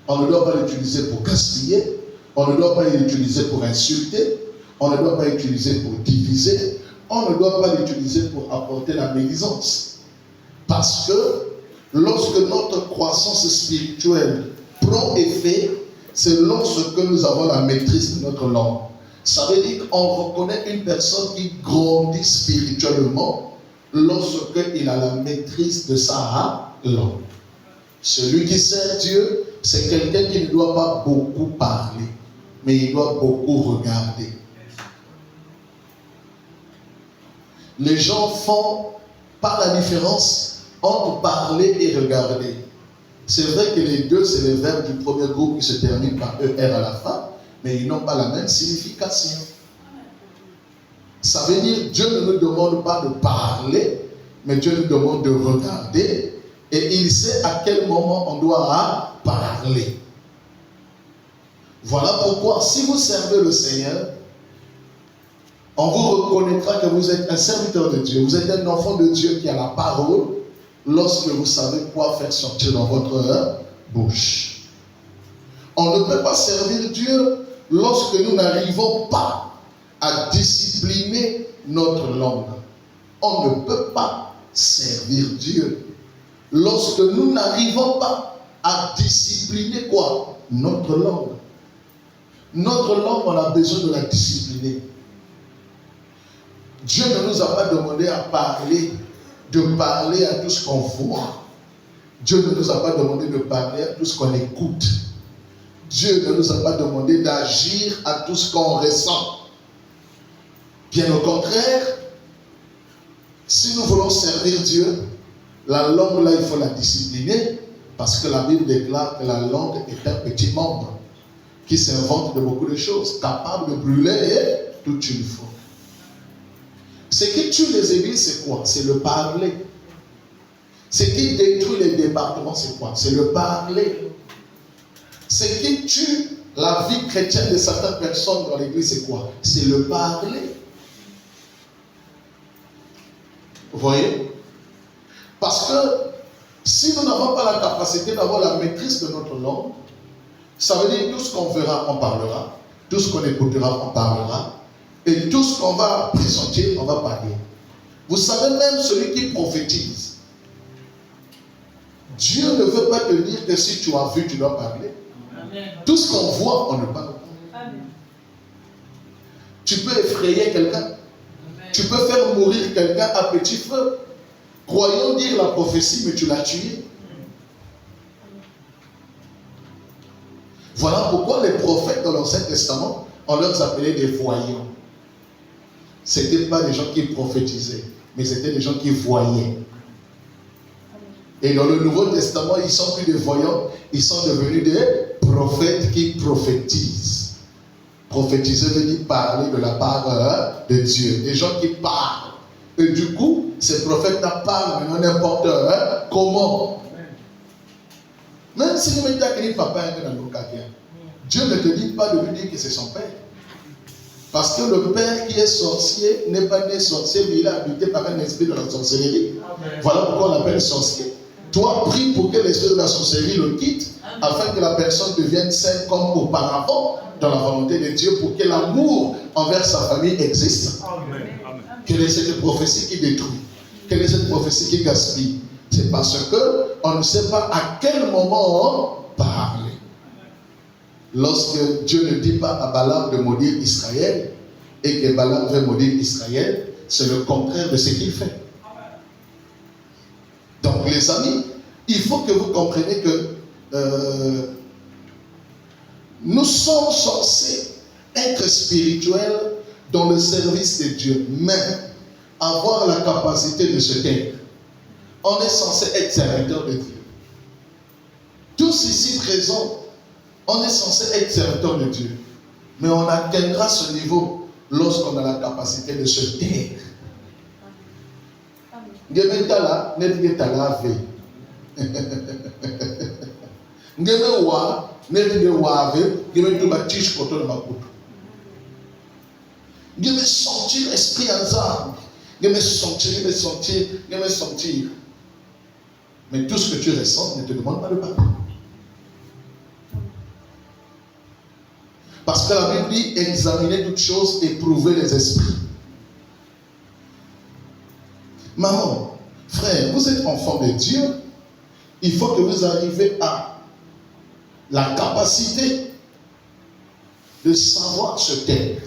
on ne doit pas l'utiliser pour gaspiller, on ne doit pas l'utiliser pour insulter, on ne doit pas l'utiliser pour diviser, on ne doit pas l'utiliser pour apporter la médisance. Parce que lorsque notre croissance spirituelle prend effet, c'est lorsque nous avons la maîtrise de notre langue. Ça veut dire qu'on reconnaît une personne qui grandit spirituellement lorsqu'il a la maîtrise de sa langue. Celui qui sert Dieu, c'est quelqu'un qui ne doit pas beaucoup parler, mais il doit beaucoup regarder. Les gens font pas la différence entre parler et regarder. C'est vrai que les deux, c'est les verbes du premier groupe qui se terminent par ER à la fin, mais ils n'ont pas la même signification. Ça veut dire que Dieu ne nous demande pas de parler, mais Dieu nous demande de regarder Et il sait à quel moment on doit parler. Voilà pourquoi, si vous servez le Seigneur, on vous reconnaîtra que vous êtes un serviteur de Dieu. Vous êtes un enfant de Dieu qui a la parole lorsque vous savez quoi faire sortir dans votre bouche. On ne peut pas servir Dieu lorsque nous n'arrivons pas à discipliner notre langue. On ne peut pas servir Dieu lorsque nous n'arrivons pas à discipliner quoi? Notre langue. Notre langue, on a besoin de la discipliner. Dieu ne nous a pas demandé de parler à tout ce qu'on voit. Dieu ne nous a pas demandé de parler à tout ce qu'on écoute. Dieu ne nous a pas demandé d'agir à tout ce qu'on ressent. Bien au contraire, si nous voulons servir Dieu, la langue là, il faut la discipliner, parce que la Bible déclare que la langue est un petit membre qui s'invente de beaucoup de choses, capable de brûler toute une foule. Ce qui tue les églises, c'est quoi? C'est le parler. Ce qui détruit les départements, c'est quoi? C'est le parler. Ce qui tue la vie chrétienne de certaines personnes dans l'église, c'est quoi? C'est le parler. Vous voyez? Parce que si nous n'avons pas la capacité d'avoir la maîtrise de notre langue, ça veut dire tout ce qu'on verra, on parlera. Tout ce qu'on écoutera, on parlera. Et tout ce qu'on va présenter, on va parler. Vous savez, même celui qui prophétise, Dieu ne veut pas te dire que si tu as vu, tu dois parler. Amen. Tout ce qu'on voit, on ne parle pas. Amen. Tu peux effrayer quelqu'un. Tu peux faire mourir quelqu'un à petit feu. Croyons dire la prophétie, mais tu l'as tué. Voilà pourquoi les prophètes dans l'Ancien Testament, on leur appelait des voyants. Ce n'étaient pas des gens qui prophétisaient, mais c'était des gens qui voyaient. Et dans le Nouveau Testament, ils ne sont plus des voyants, ils sont devenus des prophètes qui prophétisent. Prophétiser veut dire parler de la part de Dieu. Des gens qui parlent. Et du coup, ces prophètes-là parlent maintenant n'importe comment. Même si vous mettez à créer papa dans le quartier, Dieu ne te dit pas de lui dire que c'est son père. Parce que le père qui est sorcier n'est pas né sorcier, mais il est habité par un esprit de la sorcellerie. Amen. Voilà pourquoi on l'appelle sorcier. Toi, prie pour que l'esprit de la sorcellerie le quitte, afin que la personne devienne saine comme auparavant, dans la volonté de Dieu, pour que l'amour envers sa famille existe. Amen. Quelle est cette prophétie qui détruit? Quelle est cette prophétie qui gaspille? C'est parce qu'on ne sait pas à quel moment parler. Lorsque Dieu ne dit pas à Balaam de maudire Israël et que Balaam veut maudire Israël, c'est le contraire de ce qu'il fait. Donc les amis, il faut que vous compreniez que nous sommes censés être spirituels dans le service de Dieu, mais avoir la capacité de se taire. On est censé être serviteur de Dieu. Tous ici présents, on est censé être serviteur de Dieu. Mais on atteindra ce niveau lorsqu'on a la capacité de se taire. Sentir l'esprit ensemble. Sentir. Mais tout ce que tu ressens ne te demande pas de parler. Parce que la Bible dit examiner toutes choses et prouver les esprits. Maman, frère, vous êtes enfant de Dieu. Il faut que vous arriviez à la capacité de savoir se taire.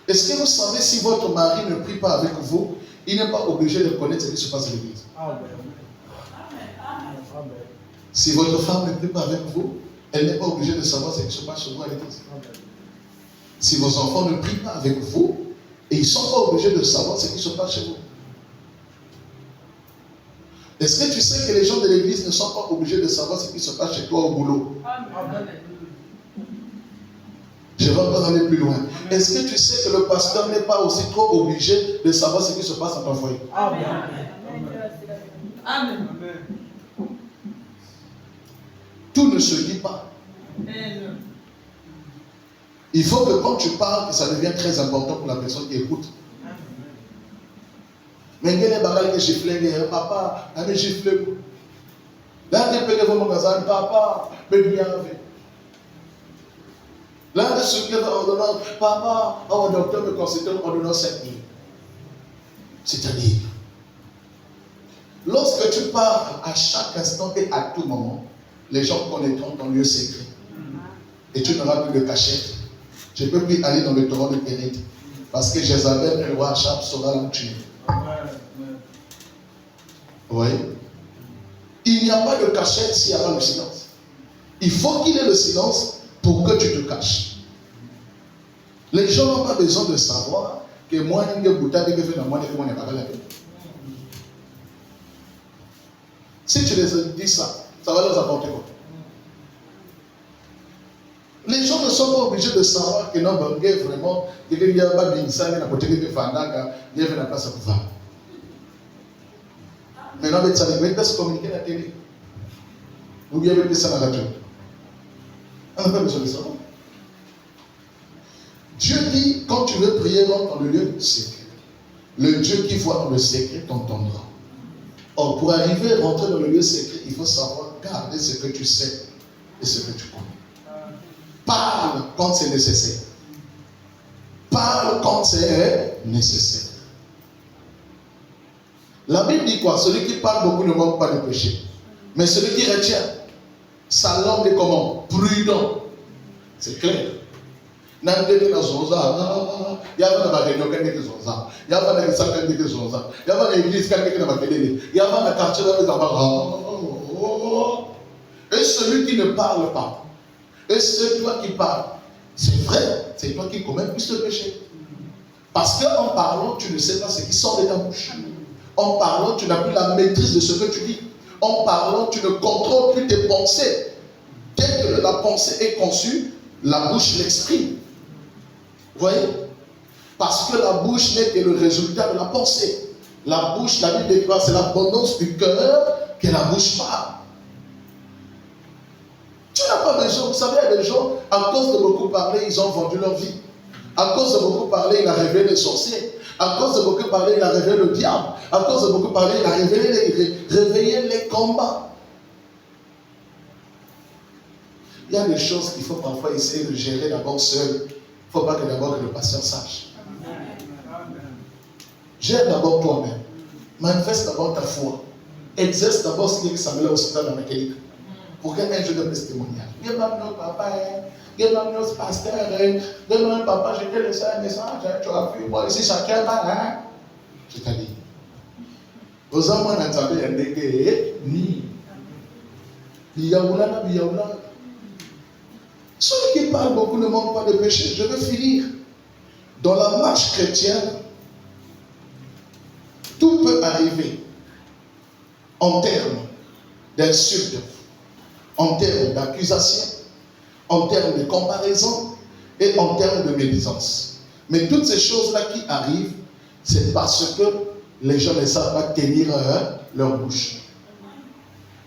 Est-ce que vous savez, si votre mari ne prie pas avec vous, il n'est pas obligé de connaître ce qui se passe à l'église? Amen. Si votre femme ne prie pas avec vous, elle n'est pas obligée de savoir ce qui se passe chez vous à l'église. Si vos enfants ne prient pas avec vous, et ils ne sont pas obligés de savoir ce qui se passe chez vous. Est-ce que tu sais que les gens de l'église ne sont pas obligés de savoir ce qui se passe chez toi au boulot? Amen. Je vais encore aller plus loin. Est-ce que tu sais que le pasteur n'est pas aussi trop obligé de savoir ce qui se passe dans ton foyer? Amen. Amen. Tout ne se dit pas. Amen. Il faut que quand tu parles, que ça devienne très important pour la personne qui écoute. Mais quel est le que gifle, papa, allez gifler. Là, tu peux mon magasin, papa, mais bien avec. Là, ce qui est ordonnance, papa, un docteur me considère ordonnance 5 000. C'est-à-dire, lorsque tu parles à chaque instant et à tout moment, les gens connaîtront ton lieu secret. Et tu n'auras plus de cachette. Je ne peux plus aller dans le torrent de Kérit. Parce que Jézabel et le roi Achab saura la tuer. Oui. Il n'y a pas de cachette s'il n'y a pas le silence. Il faut qu'il y ait le silence pour que tu te caches. Les gens n'ont pas besoin de savoir que moi, si tu les dis ça, ça va leur apporter quoi? Les gens ne sont pas obligés de savoir que non, vraiment, il y a pas de ça, il y a côté de Fandaga, il y a une place à pouvoir. Maintenant, ça ne veut pas se communiquer à la télé. Ou bien avec ça à la radio. On n'a pas besoin de savoir. Dieu dit, quand tu veux prier, rentre dans le lieu secret. Le Dieu qui voit dans le secret t'entendra. Or, pour arriver à rentrer dans le lieu secret, il faut savoir garder ce que tu sais et ce que tu connais. Parle quand c'est nécessaire. Parle quand c'est nécessaire. La Bible dit quoi? Celui qui parle beaucoup ne manque pas de péché. Mais celui qui retient sa langue est comment? Prudent. C'est clair. Il y a des gens il y a des réunions qui sont il y a des sacs qui sont il y a des églises qui sont il y a des quartiers qui sont. Et celui qui ne parle pas, et c'est toi qui parles, c'est vrai, c'est toi qui commets plus de péché. Parce qu'en parlant, tu ne sais pas ce qui sort de ta bouche. En parlant, tu n'as plus la maîtrise de ce que tu dis. En parlant, tu ne contrôles plus tes pensées. Dès que la pensée est conçue, la bouche l'exprime. Vous voyez? Parce que la bouche n'est que le résultat de la pensée. La bouche, la Bible dit, c'est l'abondance du cœur que la bouche parle. Tu n'as pas besoin, vous savez, il y a des gens, à cause de beaucoup parler, ils ont vendu leur vie. À cause de beaucoup parler, il a révélé les sorciers. À cause de beaucoup parler, il a révélé le diable. À cause de beaucoup parler, il a réveillé les combats. Il y a des choses qu'il faut parfois essayer de gérer d'abord seul. Il ne faut pas que d'abord que le pasteur sache. Gère d'abord toi-même. Manifeste d'abord ta foi. Exerce d'abord ce qui s'appelle au hospital dans la mécanique. Pour qu'un jour de testimonial. Il y a même notre papa, il y a même notre pasteur, il y a même papa, je t'ai laissé un message, tu as vu, moi ici chacun va, hein. Je t'ai dit. Aux hommes, on a entendu un dégué, ni. Biyaoula, biyaoula. Celui qui parle beaucoup ne manque pas de péché. Je veux finir. Dans la marche chrétienne, tout peut arriver en termes d'insultes, en termes d'accusation, en termes de comparaison et en termes de médisance. Mais toutes ces choses-là qui arrivent, c'est parce que les gens ne savent pas tenir leur bouche.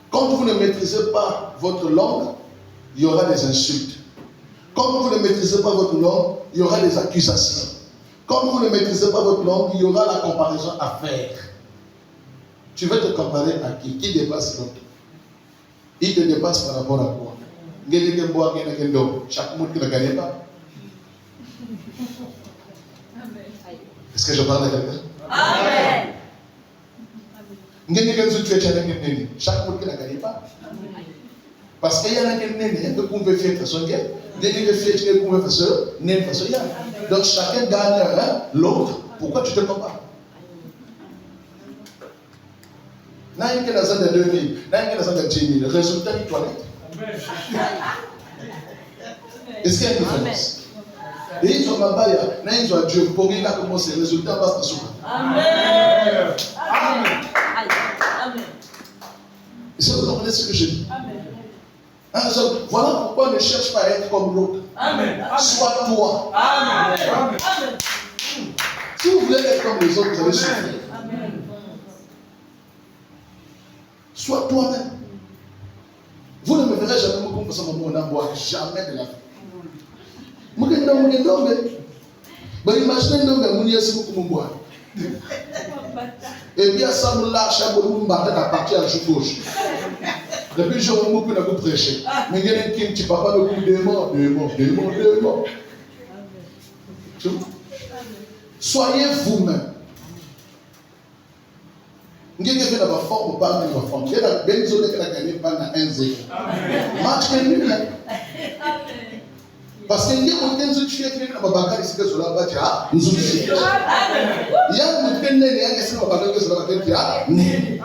Quand vous ne maîtrisez pas votre langue, il y aura des insultes. Quand vous ne maîtrisez pas votre langue, il y aura des accusations. Quand vous ne maîtrisez pas votre langue, il y aura la comparaison à faire. Tu veux te comparer à qui? Qui dépasse l'autre? Il te dépasse par rapport à quoi? Chaque monde qui ne gagne pas. Est-ce que je parle à quelqu'un? Amen. Chaque monde qui ne gagne pas. Parce qu'il y a un peu qu'on veut faire son guerre. Donc chacun gagne l'autre. Pourquoi tu te compares? N'a une qui a de 2000, n'a une qui a de 10 000. Résultat du toilette. Est-ce qu'il y a une différence? Et ils ont là-bas, ils ont Dieu pour qu'il a commencé. Le résultat va se soumettre. Amen. Amen. Amen. Est-ce que vous comprenez ce que je dis? Amen. Voilà pourquoi ne cherche pas à être comme l'autre. Amen. Sois toi. Amen. Amen. Si vous voulez être comme les autres, vous allez souffrir. Amen. Sois toi-même. Vous ne me verrez jamais comme ça, mon amour, jamais de la vie. Imaginez et puis à ça, nous lâche à partir à la gauche. Depuis je vais beaucoup de prêcher. Mais il y a un qui papa le coup de mort. Soyez vous-même. Vous avez fait la forme ou pas la forme. Vous avez gagné par la 1-0. Match est nul. Parce que il y a un qui fait que la bagarre ici que cela va dire nous sommes fiers. Il y a un qui fait que cela va dire mais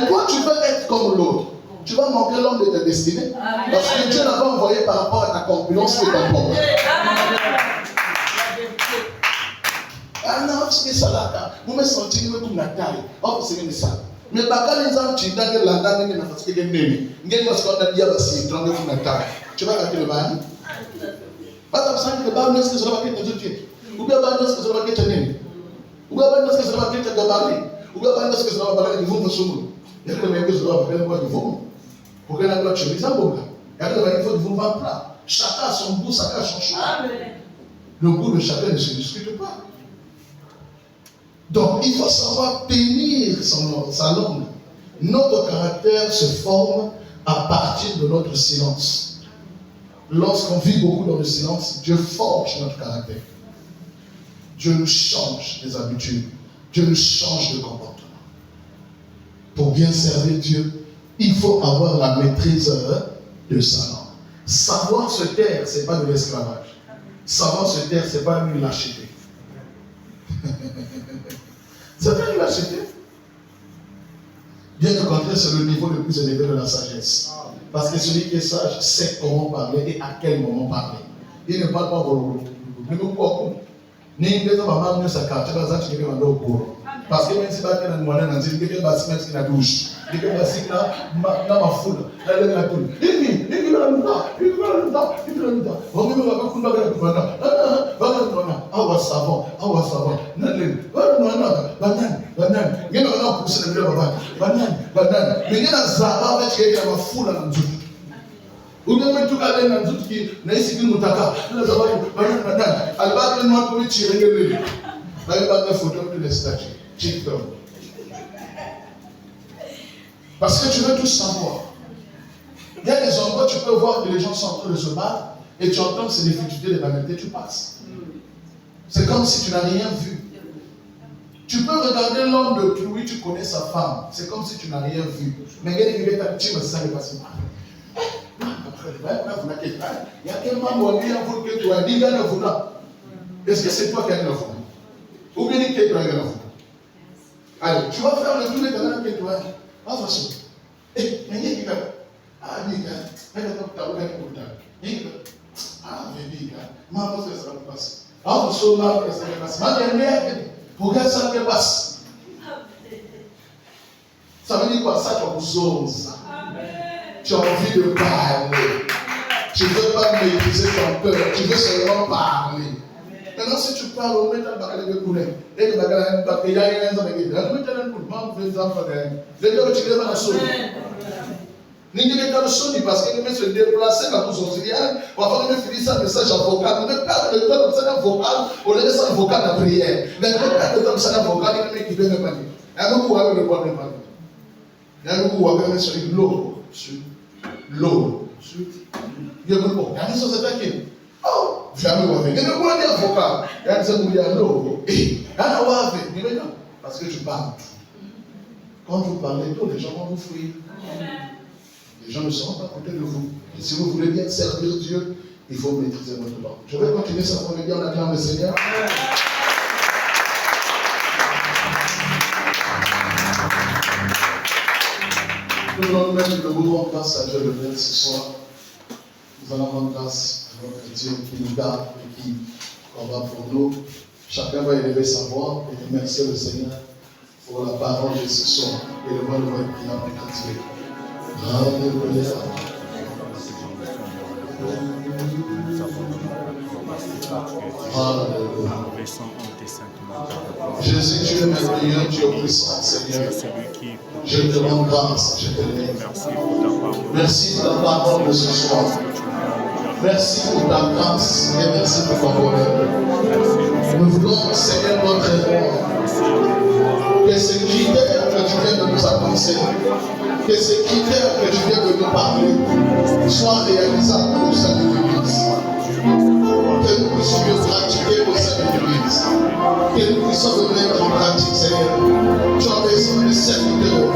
toi tu veux être comme l'autre. Tu vas manquer l'homme de ta destinée. Parce que Dieu l'a envoyé par rapport à ta corpulence et ta porte. Ah non, c'est ça là. Vous me sentez comme la taille. Oh, c'est ça. Mais bagarre les gens tu n'as que la taille n'est pas parce que c'est nébé. N'importe parce qu'on a dit à c'est trente comme la taille. Tu vas rater le bain. Pas comme ça que le bain n'est-ce que ça va être tout de suite. Ou bien bain n'est-ce que ça va être nébé. Ou bien bain n'est-ce que ça va être gabarit. Ou bien bain n'est-ce que ça va parler du vent sur nous. Il y a que les gens doivent faire quoi du vent. Pour que la gloire chemise en bon. Il y a que il faut du vent plat. Chacun a son goût, chacun a son choix. Le goût de chacun ne se discute pas. Donc, il faut savoir tenir sa langue. Notre caractère se forme à partir de notre silence. Lorsqu'on vit beaucoup dans le silence, Dieu forge notre caractère. Dieu nous change des habitudes. Dieu nous change de comportement. Pour bien servir Dieu, il faut avoir la maîtrise de sa langue. Savoir se taire, ce n'est pas de l'esclavage. Savoir se taire, ce n'est pas une lâcheté. C'est pas une lâcheté. Bien au contraire, c'est le niveau le plus élevé de la sagesse. Parce que celui qui est sage sait comment parler et à quel moment parler. Il ne parle pas pour parce que même si pas quelqu'un demande un zéro, quelqu'un va se mettre dans la douche, quelqu'un va se mettre dans ma foule, dans la toule. Il va ou bien même tout cas les gens qui n'essayent pas de mutaka, les gens albert le noir pour tirer le lit. Là il va te photo de les statues, TikTok. Parce que tu veux tout savoir. Il y a des endroits où tu peux voir que les gens sont en train de se battre et tu entends que c'est des futilités de vanité, tu passes. C'est comme si tu n'as rien vu. Tu peux regarder l'homme de pluie, tu connais sa femme. C'est comme si tu n'as rien vu. Mais il y a des gens qui me savent pas si mal. Il y a tellement de gens que tu as dit est-ce que c'est toi qui as dit ou bien qui as dit allez, tu vas faire le tour de ta que tu as dit. Ah, façon. Mais il y a des gars. Ah, les gars. Ah, mais gars. Maman, ça va passer. Ah, façon, là, ça va passer. Ma dernière, regarde ça qui passe. Ça veut dire quoi? Ça, tu as besoin de ça. Tu as envie de parler. Tu ne veux pas maîtriser ton peur. Tu veux seulement parler. Maintenant, si tu parles, on met ta bagarre de couler. Et que bagarre, il y a un exemple de guerre. On met ta couler. Maman, vous faites enfants de. Les gens qui viennent à la sonne. N'y a pas de sonne parce qu'ils se déplacer dans nos auxiliaires. On va faire finir ça message en vocal. On ne met pas de temps comme ça en vocal. On laisse ça en vocal la prière. Mais on ne met pas de temps comme ça en vocal. Il y a qui viennent pas dire. Il y a beaucoup à le voir. Il y a beaucoup à mettre sur l'eau. L'eau. Il y a beaucoup. Il y a des choses à dire. Oh, jamais voir. Il y a beaucoup à dire vocal. Il y a des choses où il y a l'eau. Il y a voir. Parce que tu parles. Quand vous parlez d'eau, les gens vont vous fuir. Les gens ne seront pas à côté de vous. Et si vous voulez bien servir Dieu, il faut maîtriser votre langue. Je vais continuer ça pour le dire en acclamant le Seigneur. Nous allons même de vous rendre grâce à Dieu le Père ce soir. Nous allons rendre grâce à notre Dieu qui nous garde et qui combat pour nous. Chacun va élever sa voix et remercier le Seigneur pour la parole de ce soir. Et le monde va être priant et continuer. Alléluia. Nous avons Alléluia. nous laissons en tes saintes mains. Jésus, tu es merveilleux, tu es puissant, Seigneur. Celui qui Je te rends grâce, je te loue. merci pour ta parole. Merci pour ta parole de ce soir. Merci pour ta grâce et merci pour ton bonheur. Nous voulons, Seigneur, notre roi, que ces critères que tu viens de nous annoncer, que ces critères que tu viens de nous parler, soient réalisables au sein de l'Église. Que nous puissions les pratiquer au sein de l'Église. Que nous puissions le mettre en pratique, Seigneur. Tu as besoin de serviteurs